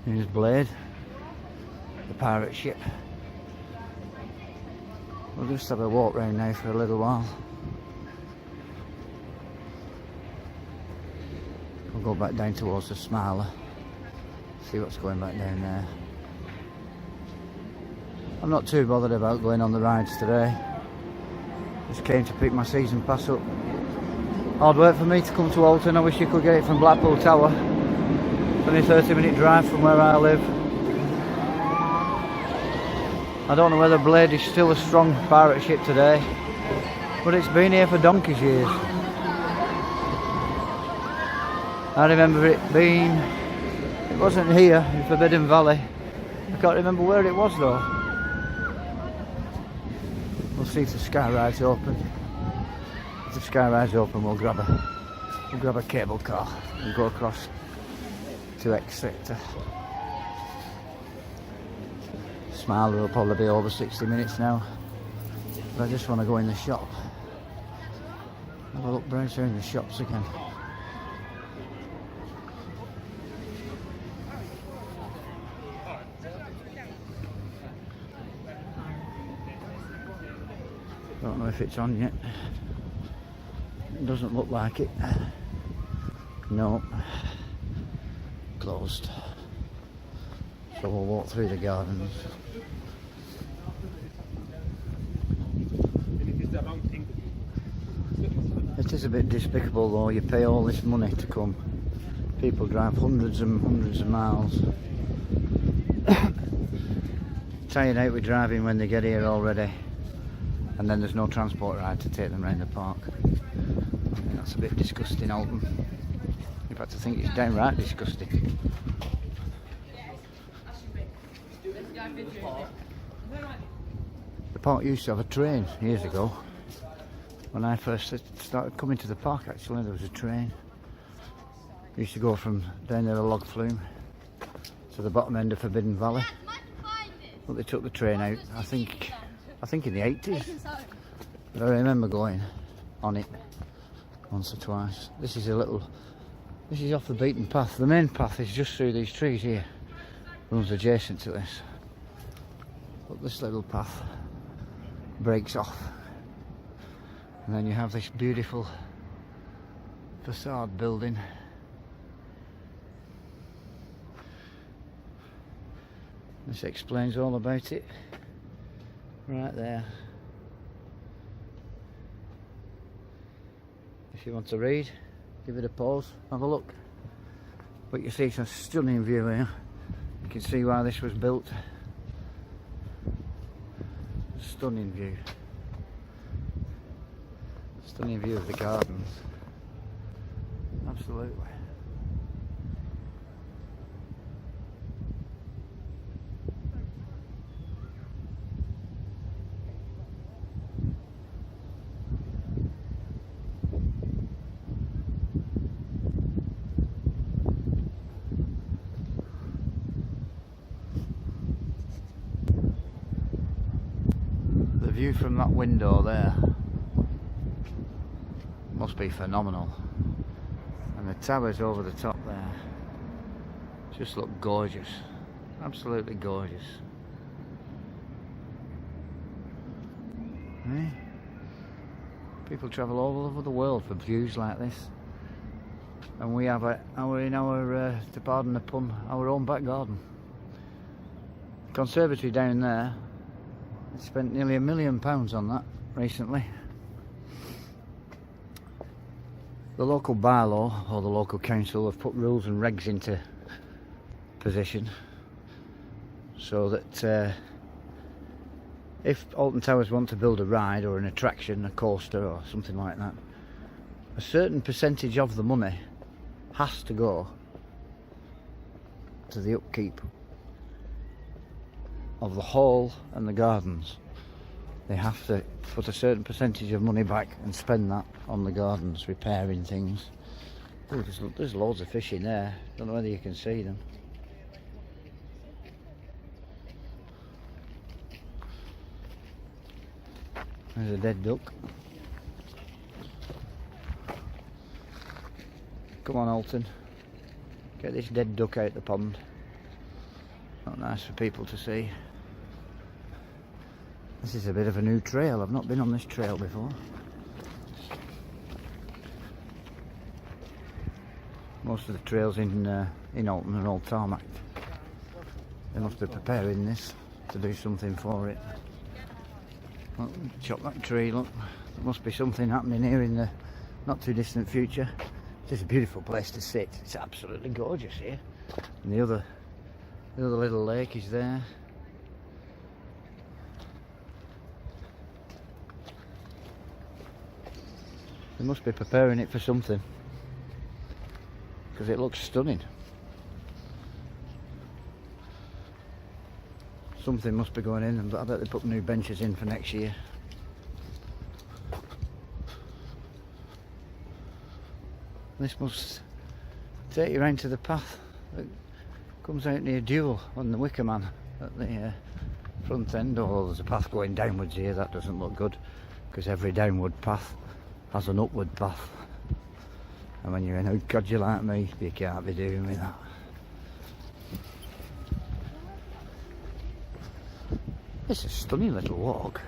Here's Blade. The pirate ship. We'll just have a walk round now for a little while. We'll go back down towards the Smiler. See what's going back down there. I'm not too bothered about going on the rides today. Just came to pick my season pass up. Hard work for me to come to Alton. I wish you could get it from Blackpool Tower. It's only a 30-minute drive from where I live. I don't know whether Blade is still a strong pirate ship today, but it's been here for donkey's years. I remember it being, it wasn't here in Forbidden Valley. I can't remember where it was though. We'll see if the sky ride's open. If the sky ride's open, we'll grab a cable car and go across to X Sector. Smiler will probably be over 60 minutes now, but I just want to go in the shop. Have a look, browse around the shops again. Don't know if it's on yet. It doesn't look like it. No. Closed. So we'll walk through the gardens. It is a bit despicable though, you pay all this money to come People drive hundreds and hundreds of miles. Tired out with driving when they get here already, and then there's no transport ride to take them around the park. I think that's a bit disgusting, Alton. In fact, I think it's downright disgusting. The park used to have a train years ago. When I first started coming to the park, actually, there was a train. We used to go from down there a log flume to the bottom end of Forbidden Valley. But they took the train out, I think in the 80s. But I remember going on it once or twice. This is off the beaten path. The main path is just through these trees here. Runs adjacent to this. But this little path breaks off. And then you have this beautiful facade building. This explains all about it right there. If you want to read, give it a pause, have a look. But you see some stunning view here. You can see why this was built. Stunning view. Stunning view of the gardens. Absolutely. The view from that window there must be phenomenal, and the towers over the top there just look gorgeous, absolutely gorgeous. Eh? People travel all over the world for views like this, and we have to pardon the pun, our own back garden. Conservatory down there, I spent nearly £1 million on that recently. The local bylaw, or the local council, have put rules and regs into position so that if Alton Towers want to build a ride or an attraction, a coaster or something like that, a certain percentage of the money has to go to the upkeep of the hall and the gardens. They have to put a certain percentage of money back and spend that on the gardens, repairing things. Ooh, there's loads of fish in there. Don't know whether you can see them. There's a dead duck. Come on, Alton. Get this dead duck out the pond. Not nice for people to see. This is a bit of a new trail. I've not been on this trail before. Most of the trails in Alton are all tarmac. They must be preparing this to do something for it. Look, chop that tree, look. There must be something happening here in the not too distant future. It's a beautiful place to sit. It's absolutely gorgeous here. And the other little lake is there. They must be preparing it for something, because it looks stunning. Something must be going in, but I bet they put new benches in for next year. This must take you round to the path that comes out near Duel on the Wicker Man at the front end. Oh, there's a path going downwards here. That doesn't look good, because every downward path has an upward path, and when you're in a codger like me, you can't be doing with that. It's a stunning little walk.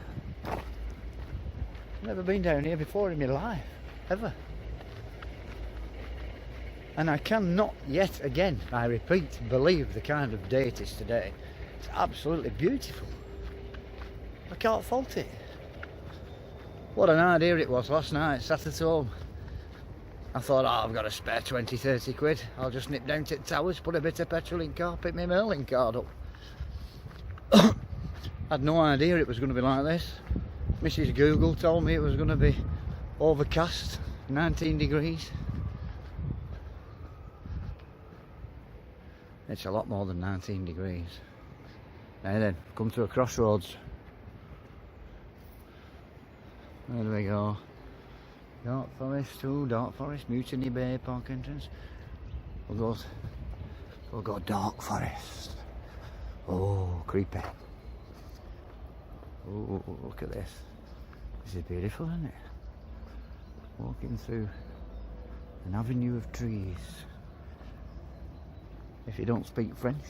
Never been down here before in my life, ever. And I cannot yet again, I repeat, believe the kind of day it is today. It's absolutely beautiful. I can't fault it. What an idea it was last night, sat at home, I thought, oh, I've got a spare 20-30 quid. I'll just nip down to the Towers, put a bit of petrol in car, pick my Merlin card up. Had no idea it was going to be like this. Mrs. Google told me it was going to be overcast, 19 degrees. It's a lot more than 19 degrees. Now then, come to a crossroads. There we go. Dark Forest to Dark Forest, Mutiny Bay Park entrance. We'll go Dark Forest. Oh, creepy. Oh, look at this. This is beautiful, isn't it? Walking through an avenue of trees. If you don't speak French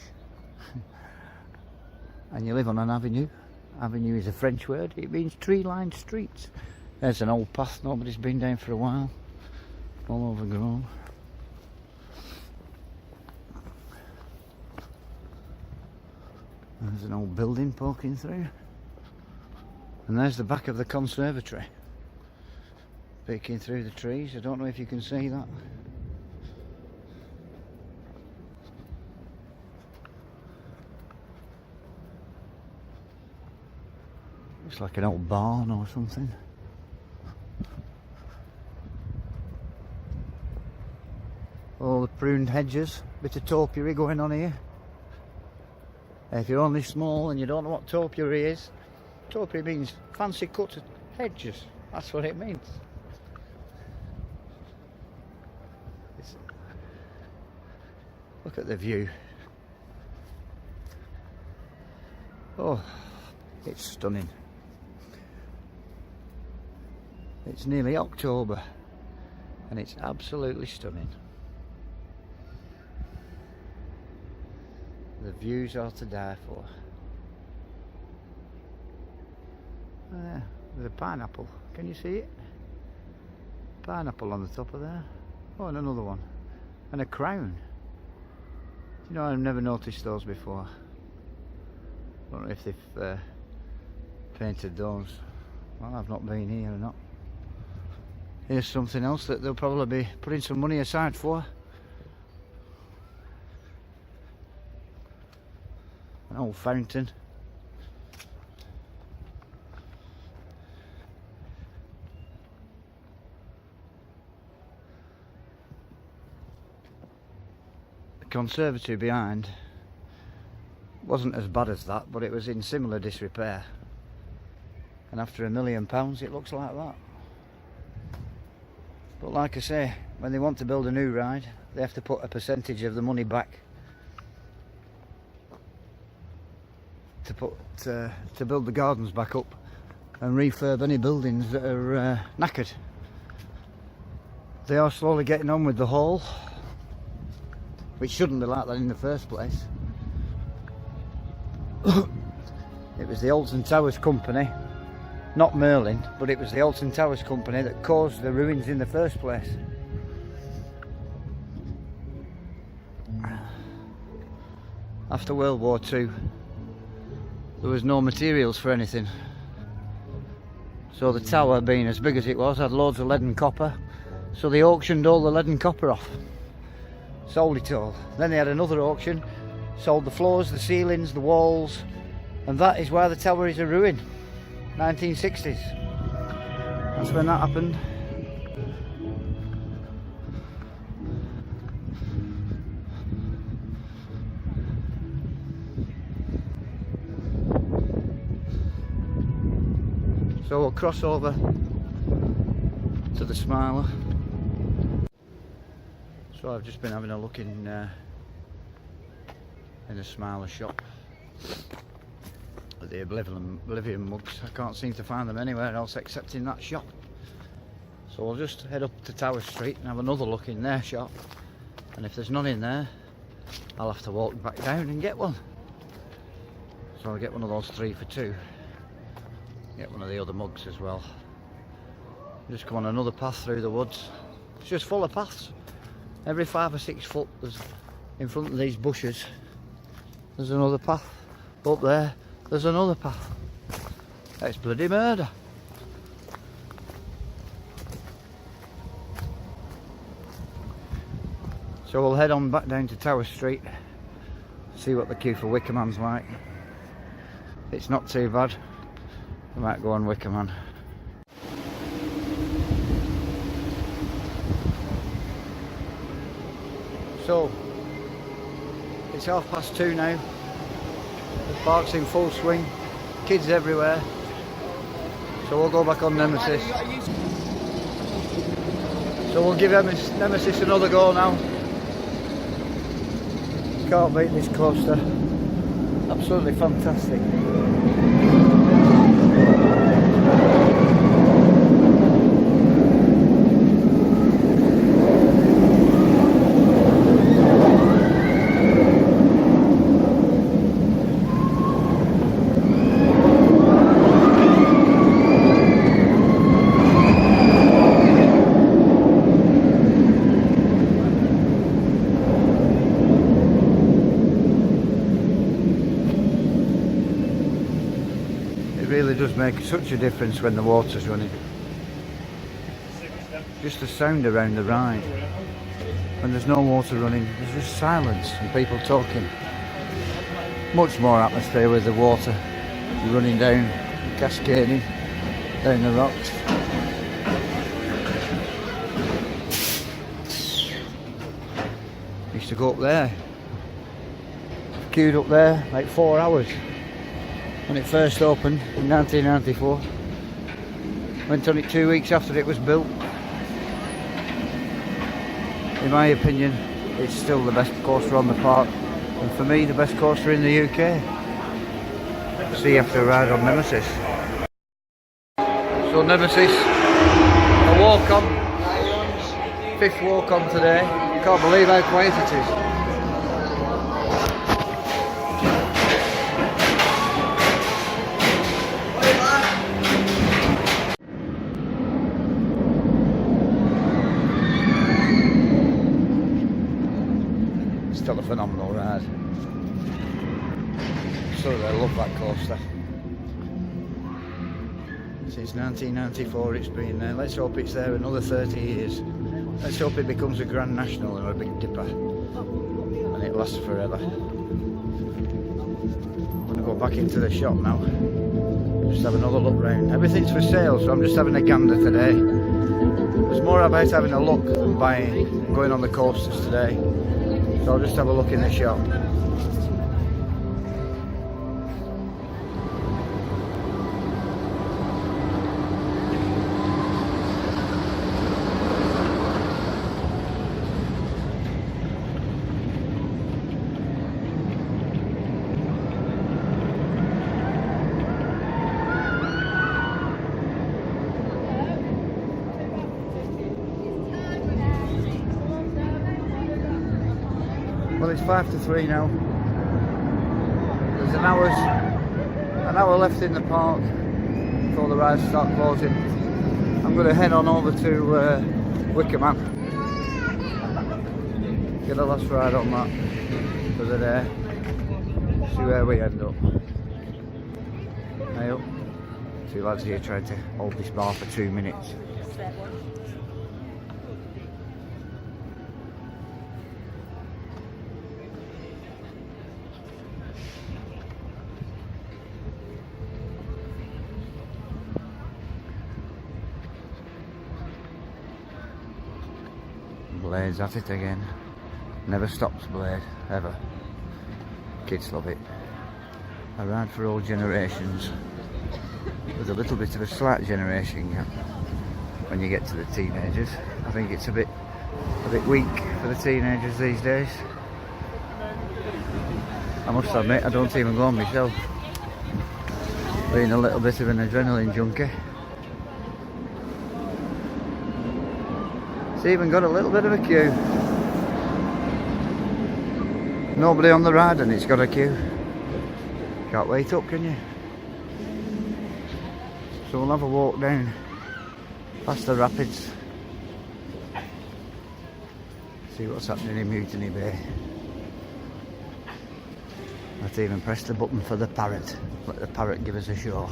and you live on an avenue, avenue is a French word, it means tree-lined streets. There's an old path nobody's been down for a while, all overgrown. There's an old building poking through. And there's the back of the conservatory, peeking through the trees. I don't know if you can see that. Looks like an old barn or something. All the pruned hedges, bit of topiary going on here. If you're only small and you don't know what topiary is, topiary means fancy cut hedges. That's what it means. Look at the view. Oh, it's stunning. It's nearly October and it's absolutely stunning. The views are to die for. There's a pineapple. Can you see it? Pineapple on the top of there. Oh, and another one. And a crown. You know, I've never noticed those before. Don't know if they've painted those. Well, I've not been here or not. Here's something else that they'll probably be putting some money aside for. An old fountain. The conservatory behind wasn't as bad as that, but it was in similar disrepair. And after £1 million it looks like that. But like I say, when they want to build a new ride, they have to put a percentage of the money back to build the gardens back up and refurb any buildings that are knackered. They are slowly getting on with the hall, which shouldn't be like that in the first place. It was the Alton Towers company, not Merlin, but it was the Alton Towers company that caused the ruins in the first place. After World War II, there was no materials for anything. So the tower, being as big as it was, had loads of lead and copper. So they auctioned all the lead and copper off. Sold it all. Then they had another auction, sold the floors, the ceilings, the walls, and that is why the tower is a ruin. 1960s. That's when that happened. So we'll cross over to the Smiler. So I've just been having a look in the Smiler shop at the Oblivion mugs. I can't seem to find them anywhere else except in that shop. So we'll just head up to Tower Street and have another look in their shop. And if there's none in there, I'll have to walk back down and get one. So I'll get one of those 3 for 2. Get one of the other mugs as well. Just come on another path through the woods. It's just full of paths. Every 5 or 6 foot there's in front of these bushes, there's another path. Up there, there's another path. It's bloody murder. So we'll head on back down to Tower Street, see what the queue for Wickerman's like. It's not too bad. We might go on Wickerman. So it's 2:30 now. The park's in full swing, kids everywhere. So we'll go back on Nemesis. So we'll give Nemesis another go now. Can't beat this coaster. Absolutely fantastic. It really does make such a difference when the water's running. Just the sound around the ride. When there's no water running, there's just silence and people talking. Much more atmosphere with the water running down, cascading down the rocks. Used to go up there. Queued up there like 4 hours. When it first opened in 1994. Went on it 2 weeks after it was built. In my opinion, it's still the best coaster on the park, and for me the best coaster in the UK. See you after a ride on Nemesis. So Nemesis, a walk on, 5th walk on today. Can't believe how quiet it is. Still a phenomenal ride. Absolutely, I love that coaster. Since 1994 it's been there. Let's hope it's there another 30 years. Let's hope it becomes a Grand National or a Big Dipper and it lasts forever. I'm going to go back into the shop now. Just have another look round. Everything's for sale, so I'm just having a gander today. It's more about having a look than buying, going on the coasters today. So I'll just have a look in the shop. Well, it's 5 to 3 now. There's an hour left in the park before the rides start closing. I'm going to head on over to Wickerman. Get a last ride on that for the day. See where we end up. Hey up. Two lads here trying to hold this bar for 2 minutes. Blade's at it again. Never stops Blade, ever. Kids love it. A ride for all generations, with a little bit of a slight generation gap when you get to the teenagers. I think it's a bit weak for the teenagers these days. I must admit, I don't even go on myself, being a little bit of an adrenaline junkie. It's even got a little bit of a queue. Nobody on the ride and it's got a queue. Can't wait up, can you? So we'll have a walk down past the rapids. See what's happening in Mutiny Bay. Not even press the button for the parrot. Let the parrot give us a show.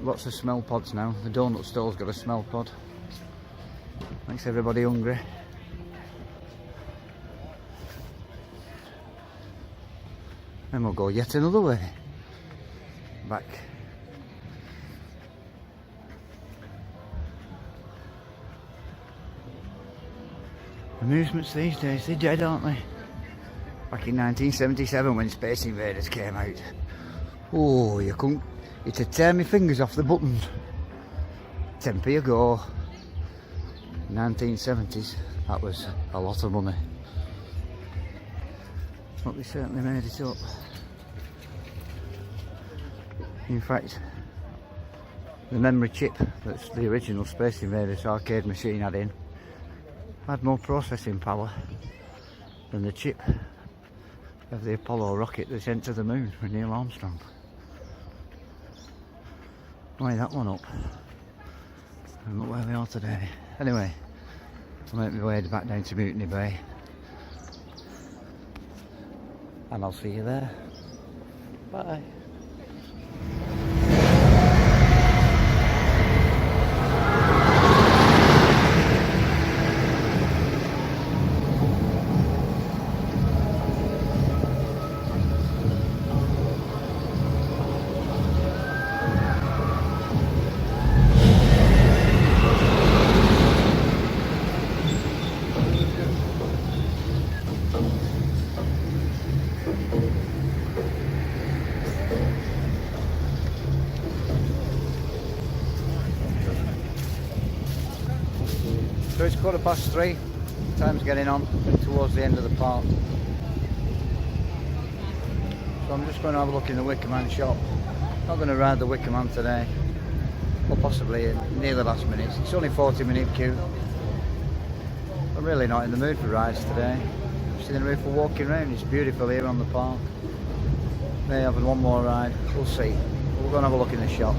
lots of smell pods now. The donut store's got a smell pod. Makes everybody hungry. Then we'll go yet another way. Back. Amusements these days, they're dead, aren't they? Back in 1977 when Space Invaders came out. Oh, you couldn't... It'd tear my fingers off the buttons. 10p ago. 1970s. That was a lot of money. But they certainly made it up. In fact, the memory chip that's the original Space Invaders arcade machine had in had more processing power than the chip of the Apollo rocket they sent to the moon with Neil Armstrong. Weigh that one up and look where we are today. Anyway, I'll make my way back down to Mutiny Bay and I'll see you there. Bye. 3:15. Time's getting on towards the end of the park. So I'm just going to have a look in the Wicker Man shop. Not going to ride the Wicker Man today. Or possibly near the last minute. It's only 40-minute queue. I'm really not in the mood for rides today. I'm just in the mood for walking around. It's beautiful here on the park. May have one more ride. We'll see. We'll go and have a look in the shop.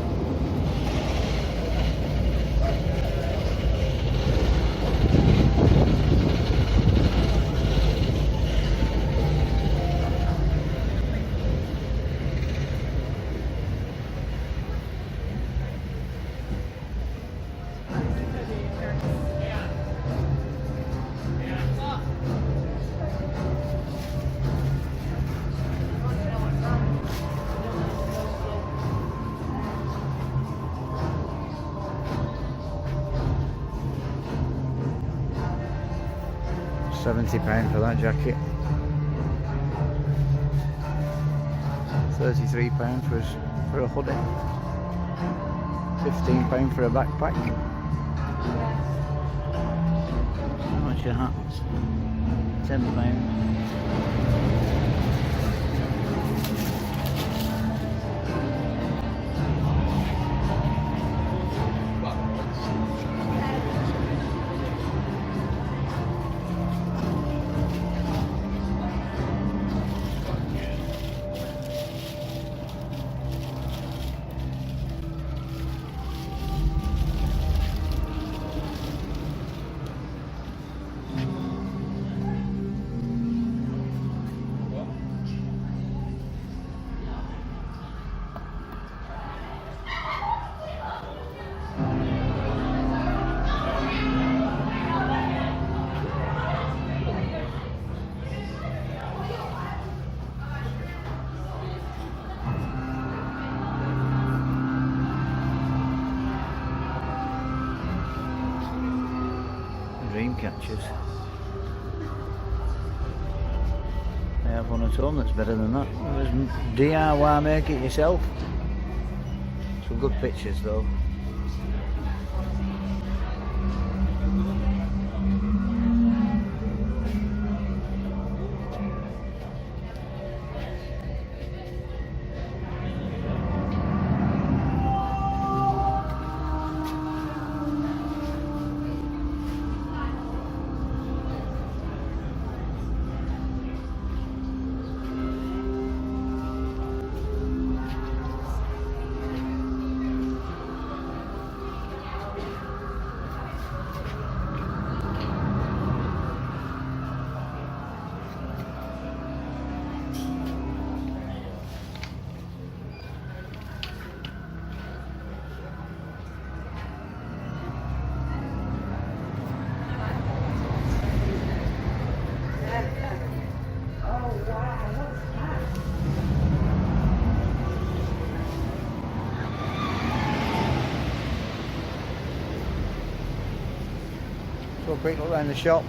£70 for that jacket. £33 for a hoodie. £15 for a backpack. How much are hats? £10. Dream catchers. They have one at home that's better than that. There's DIY, make it yourself. Some good pictures though. So a quick look around the shop.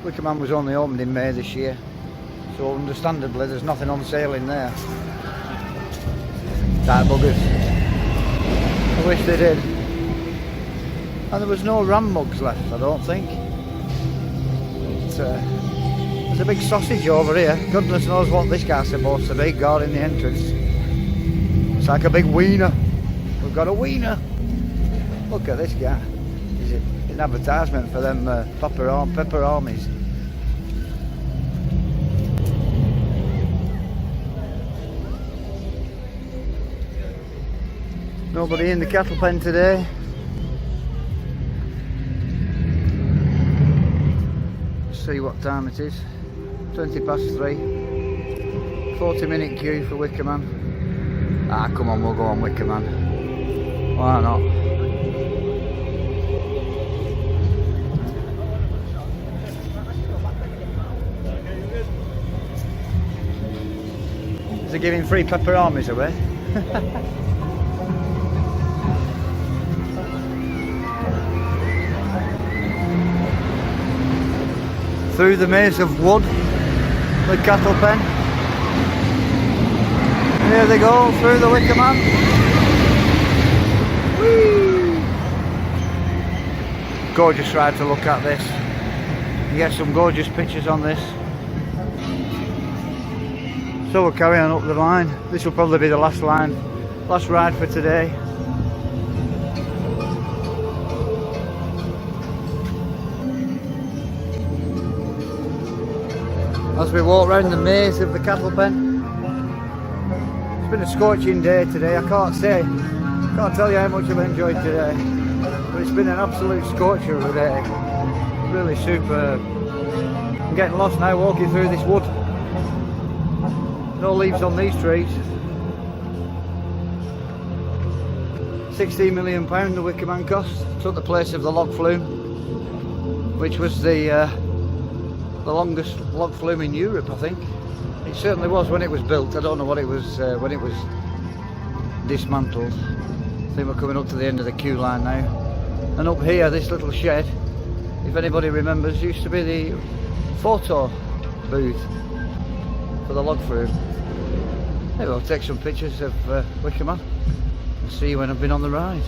Wickerman was only opened in May this year, so understandably there's nothing on sale in there. Tight buggers. I wish they did. And there was no ram mugs left, I don't think. But, there's a big sausage over here. Goodness knows what this guy's supposed to be, guarding the entrance. It's like a big wiener. We've got a wiener. Look at this guy. It's an advertisement for them pepper armies. Nobody in the cattle pen today. Let's see what time it is. 3:20. 40-minute queue for Wickerman. Ah, come on, we'll go on Wickerman. Why not? Is it giving free pepper armies away? Through the maze of wood, the cattle pen. Here they go, through the Wickerman. Whee! Gorgeous ride to look at this. You get some gorgeous pictures on this. So we'll carry on up the line. This will probably be the last ride for today. As we walk round the maze of the cattle pen. It's been a scorching day today. I can't tell you how much I've enjoyed today, but it's been an absolute scorcher of a day. Really superb. I'm getting lost now walking through this wood. No leaves on these trees. £16 million the Wickerman cost. Took the place of the log flume, which was the longest log flume in Europe, I think. It certainly was when it was built. I don't know what it was when it was dismantled. I think we're coming up to the end of the queue line now. And up here, this little shed, if anybody remembers, used to be the photo booth for the log flume. Maybe I'll take some pictures of Wickerman and see you when I've been on the ride.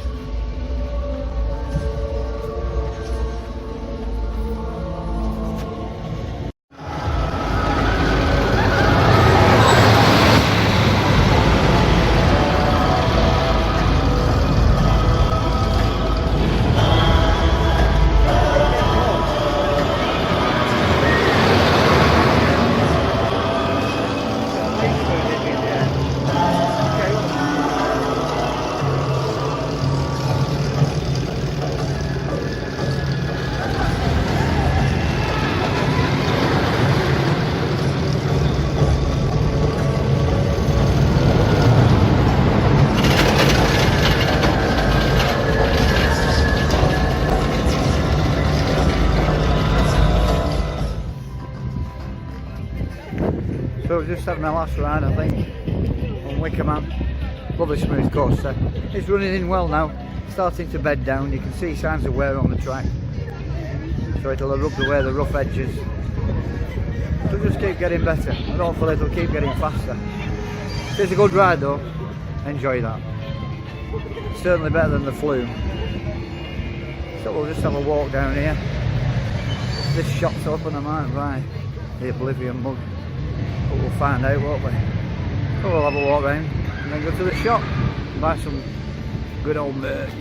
So we're just having our last ride, I think, on Wickerman. Lovely smooth coaster. It's running in well now, starting to bed down. You can see signs of wear on the track, so it'll rub away the rough edges. It'll just keep getting better, and hopefully it'll keep getting faster. It's a good ride though, enjoy that. Certainly better than the flume. So we'll just have a walk down here. This shop's open, I might buy the Oblivion mug. But we'll find out, won't we? So we'll have a walk round and then go to the shop and buy some good old merch.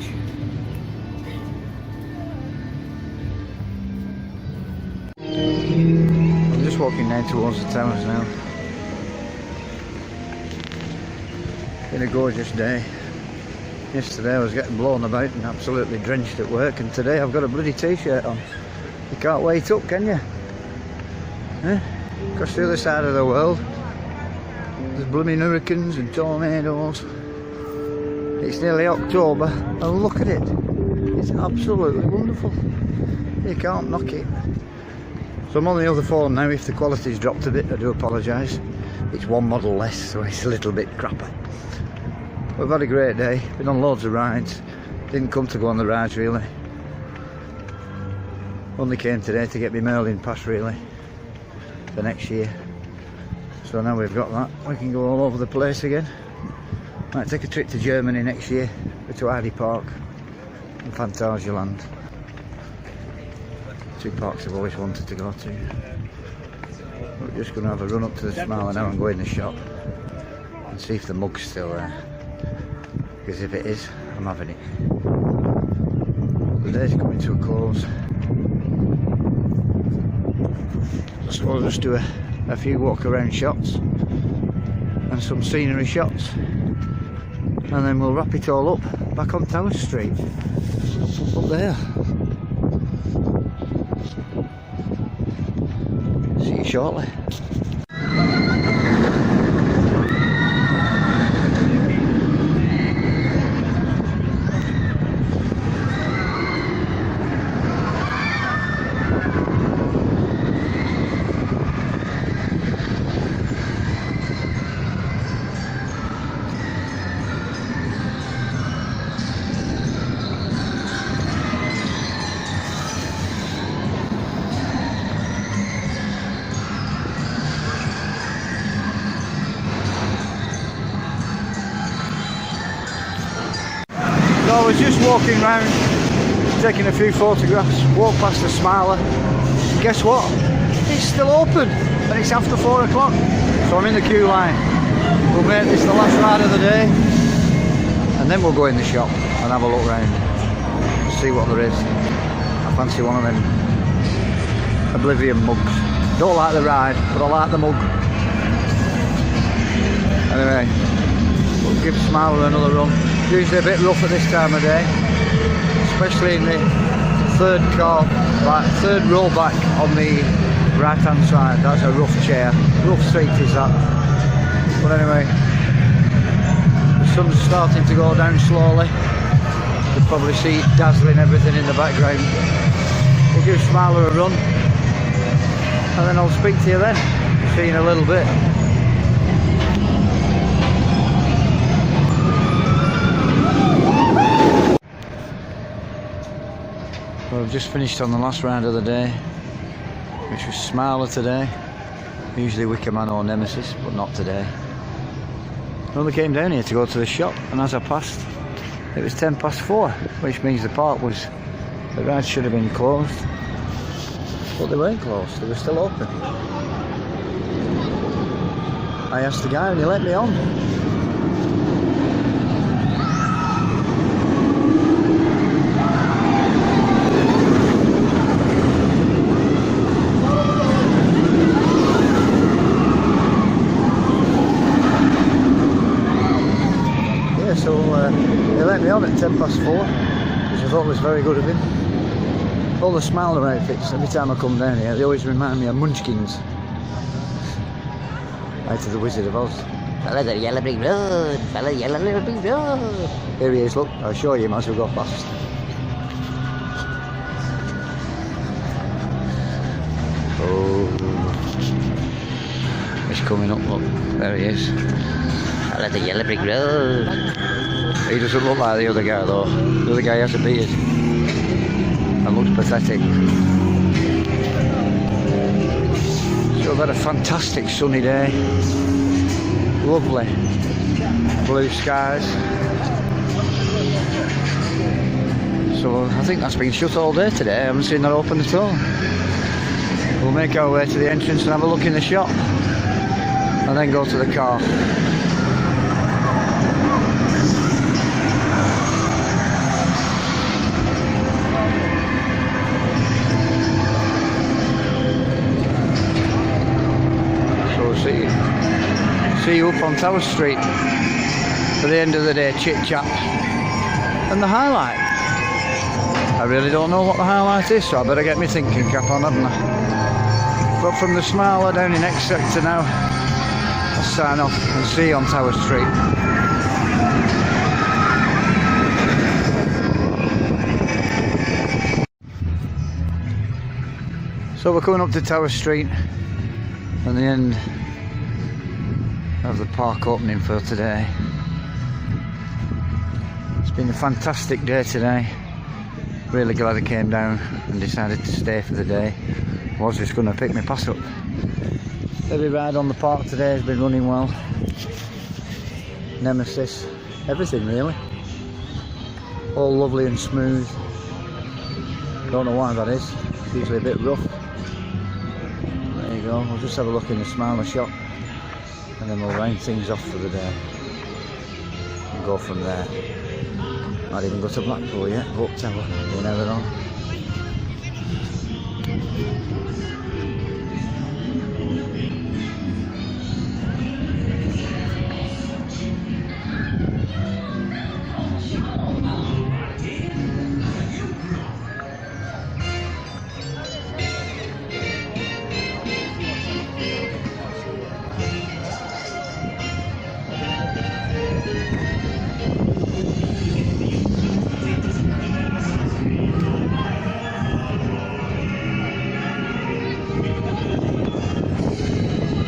I'm just walking down towards the towers now. Been a gorgeous day. Yesterday I was getting blown about and absolutely drenched at work, and today I've got a bloody t-shirt on. You can't wait up, can you? Eh? Across the other side of the world there's blooming hurricanes and tornadoes. It's nearly October and look at it. It's absolutely wonderful. You can't knock it. So I'm on the other phone now. If the quality's dropped a bit, I do apologise. It's one model less, so it's a little bit crapper. We've had a great day, been on loads of rides. Didn't come to go on the rides really. Only came today to get me Merlin pass really for next year. So now we've got that, we can go all over the place again. Might take a trip to Germany next year, to Heidi Park and Phantasialand. Two parks I've always wanted to go to. We're just going to have a run up to the Smiler now and go in the shop and see if the mug's still there. Because if it is, I'm having it. The day's coming to a close. So we'll just do a few walk around shots and some scenery shots, and then we'll wrap it all up back on Tower Street up there. See you shortly. So I was just walking around, taking a few photographs, walked past the Smiler. Guess what? It's still open and it's after 4 o'clock. So I'm in the queue line. We'll make this the last ride of the day and then we'll go in the shop and have a look round, see what there is. I fancy one of them Oblivion mugs. Don't like the ride, but I like the mug. Anyway, we'll give Smiler another run. Usually a bit rough at this time of day, especially in the third row back on the right hand side. That's a rough chair, rough seat is that. But anyway, the sun's starting to go down slowly. You can probably see it dazzling everything in the background. We'll give Smiler a run and then I'll speak to you then. See you in a little bit. Well, we've just finished on the last round of the day, which was Smiler today. Usually Wickerman or Nemesis, but not today. I only came down here to go to the shop, and as I passed, it was 4:10, which means the ride should have been closed. But they weren't closed, they were still open. I asked the guy and he let me on. So he let me on at 4:10, which I thought was very good of him. All the Smiler outfits, every time I come down here, they always remind me of Munchkins out of the Wizard of Oz. Follow the yellow brick road, follow the yellow brick road. Here he is, look, I'll show you him as we go past. Oh, he's coming up, look, there he is. Follow the yellow brick road. He doesn't look like the other guy though. The other guy has a beard and looks pathetic. So we've had a fantastic sunny day. Lovely blue skies. So I think that's been shut all day today. I haven't seen that open at all. We'll make our way to the entrance and have a look in the shop and then go to the car. See you up on Tower Street for the end of the day chit chat and the highlight. I really don't know what the highlight is, so I better get my thinking cap on, hadn't I? But from the Smiler down in X sector now, I'll sign off and see you on Tower Street. So we're coming up to Tower Street and the end of the park opening for today. It's been a fantastic day today. Really glad I came down and decided to stay for the day. I was just going to pick my pass up. Every ride on the park today has been running well. Nemesis, everything really. All lovely and smooth. Don't know why that is. It's usually a bit rough. There you go. We'll just have a look in the Smiler shop and then we'll round things off for the day and go from there. Might even go to Blackpool yet, but you never know.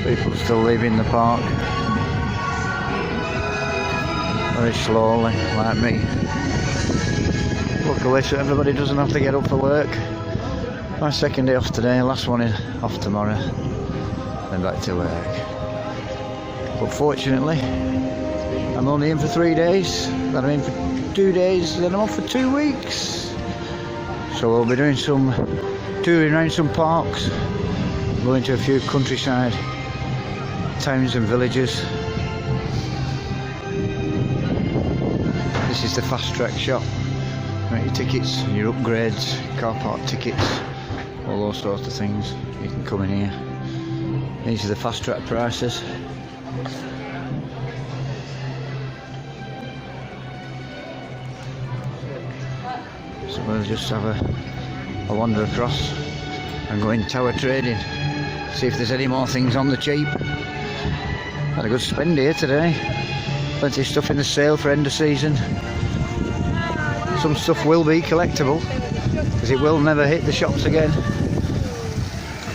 People still leaving the park very slowly, like me. Luckily, so everybody doesn't have to get up for work. My second day off today, last one off tomorrow, then back to work. But fortunately, I'm only in for 3 days, then I'm in for 2 days, then I'm off for 2 weeks. So we'll be doing some touring around some parks, going to a few countryside towns and villages. This is the fast track shop. You get your tickets, your upgrades, car park tickets, all those sorts of things. You can come in here. These are the fast track prices. So we'll just have a wander across and go in tower trading, see if there's any more things on the cheap. Had a good spend here today. Plenty of stuff in the sale for end of season. Some stuff will be collectible because it will never hit the shops again.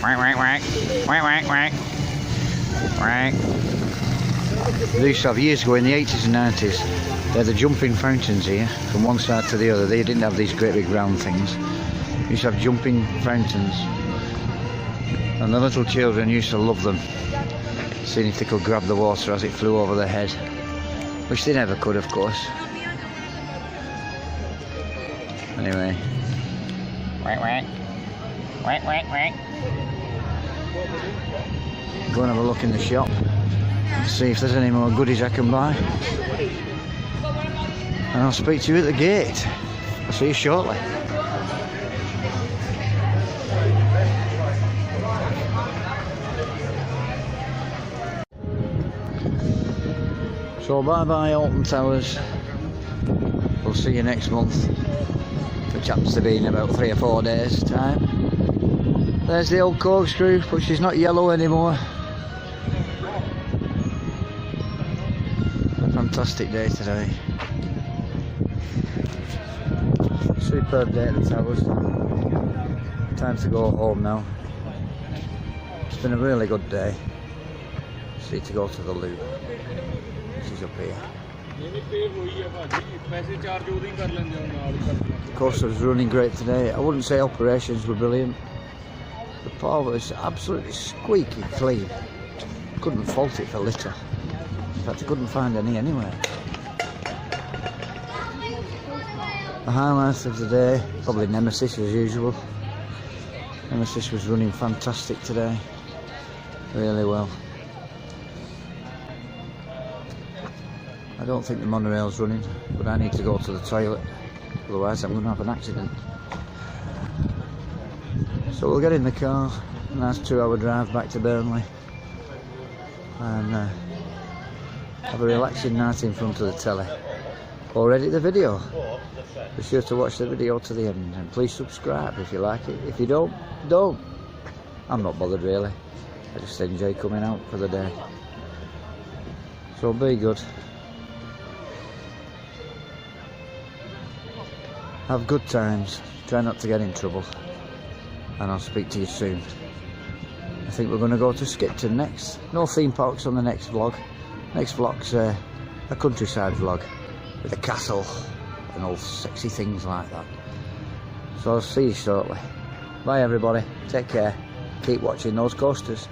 Whack, whack, whack. Whack, whack, whack. Whack. They used to have years ago in the 80s and 90s. They had the jumping fountains here from one side to the other. They didn't have these great big round things. They used to have jumping fountains. And the little children used to love them, seeing if they could grab the water as it flew over their head, which they never could, of course. Anyway, whack whack, whack whack whack. Go and have a look in the shop and see if there's any more goodies I can buy. And I'll speak to you at the gate. I'll see you shortly. So bye bye Alton Towers. We'll see you next month, which happens to be in about 3 or 4 days time. There's the old corkscrew, but she's not yellow anymore. A fantastic day today. Superb day at the Towers. Time to go home now. It's been a really good day. Just need to go to the loop. She's up here. The course was running great today. I wouldn't say operations were brilliant. The path was absolutely squeaky clean. Couldn't fault it for litter. In fact, I couldn't find any anywhere. The highlights of the day, probably Nemesis as usual. Nemesis was running fantastic today. Really well. I don't think the monorail's running, but I need to go to the toilet, otherwise I'm going to have an accident. So we'll get in the car, a nice 2-hour drive back to Burnley, and have a relaxing night in front of the telly, or edit the video. Be sure to watch the video to the end, and please subscribe if you like it. If you don't, don't. I'm not bothered really, I just enjoy coming out for the day. So be good. Have good times, try not to get in trouble, and I'll speak to you soon. I think we're going to go to Skipton next. No theme parks on the next vlog. Next vlog's a countryside vlog with a castle and all sexy things like that. So I'll see you shortly. Bye everybody, take care, keep watching those coasters.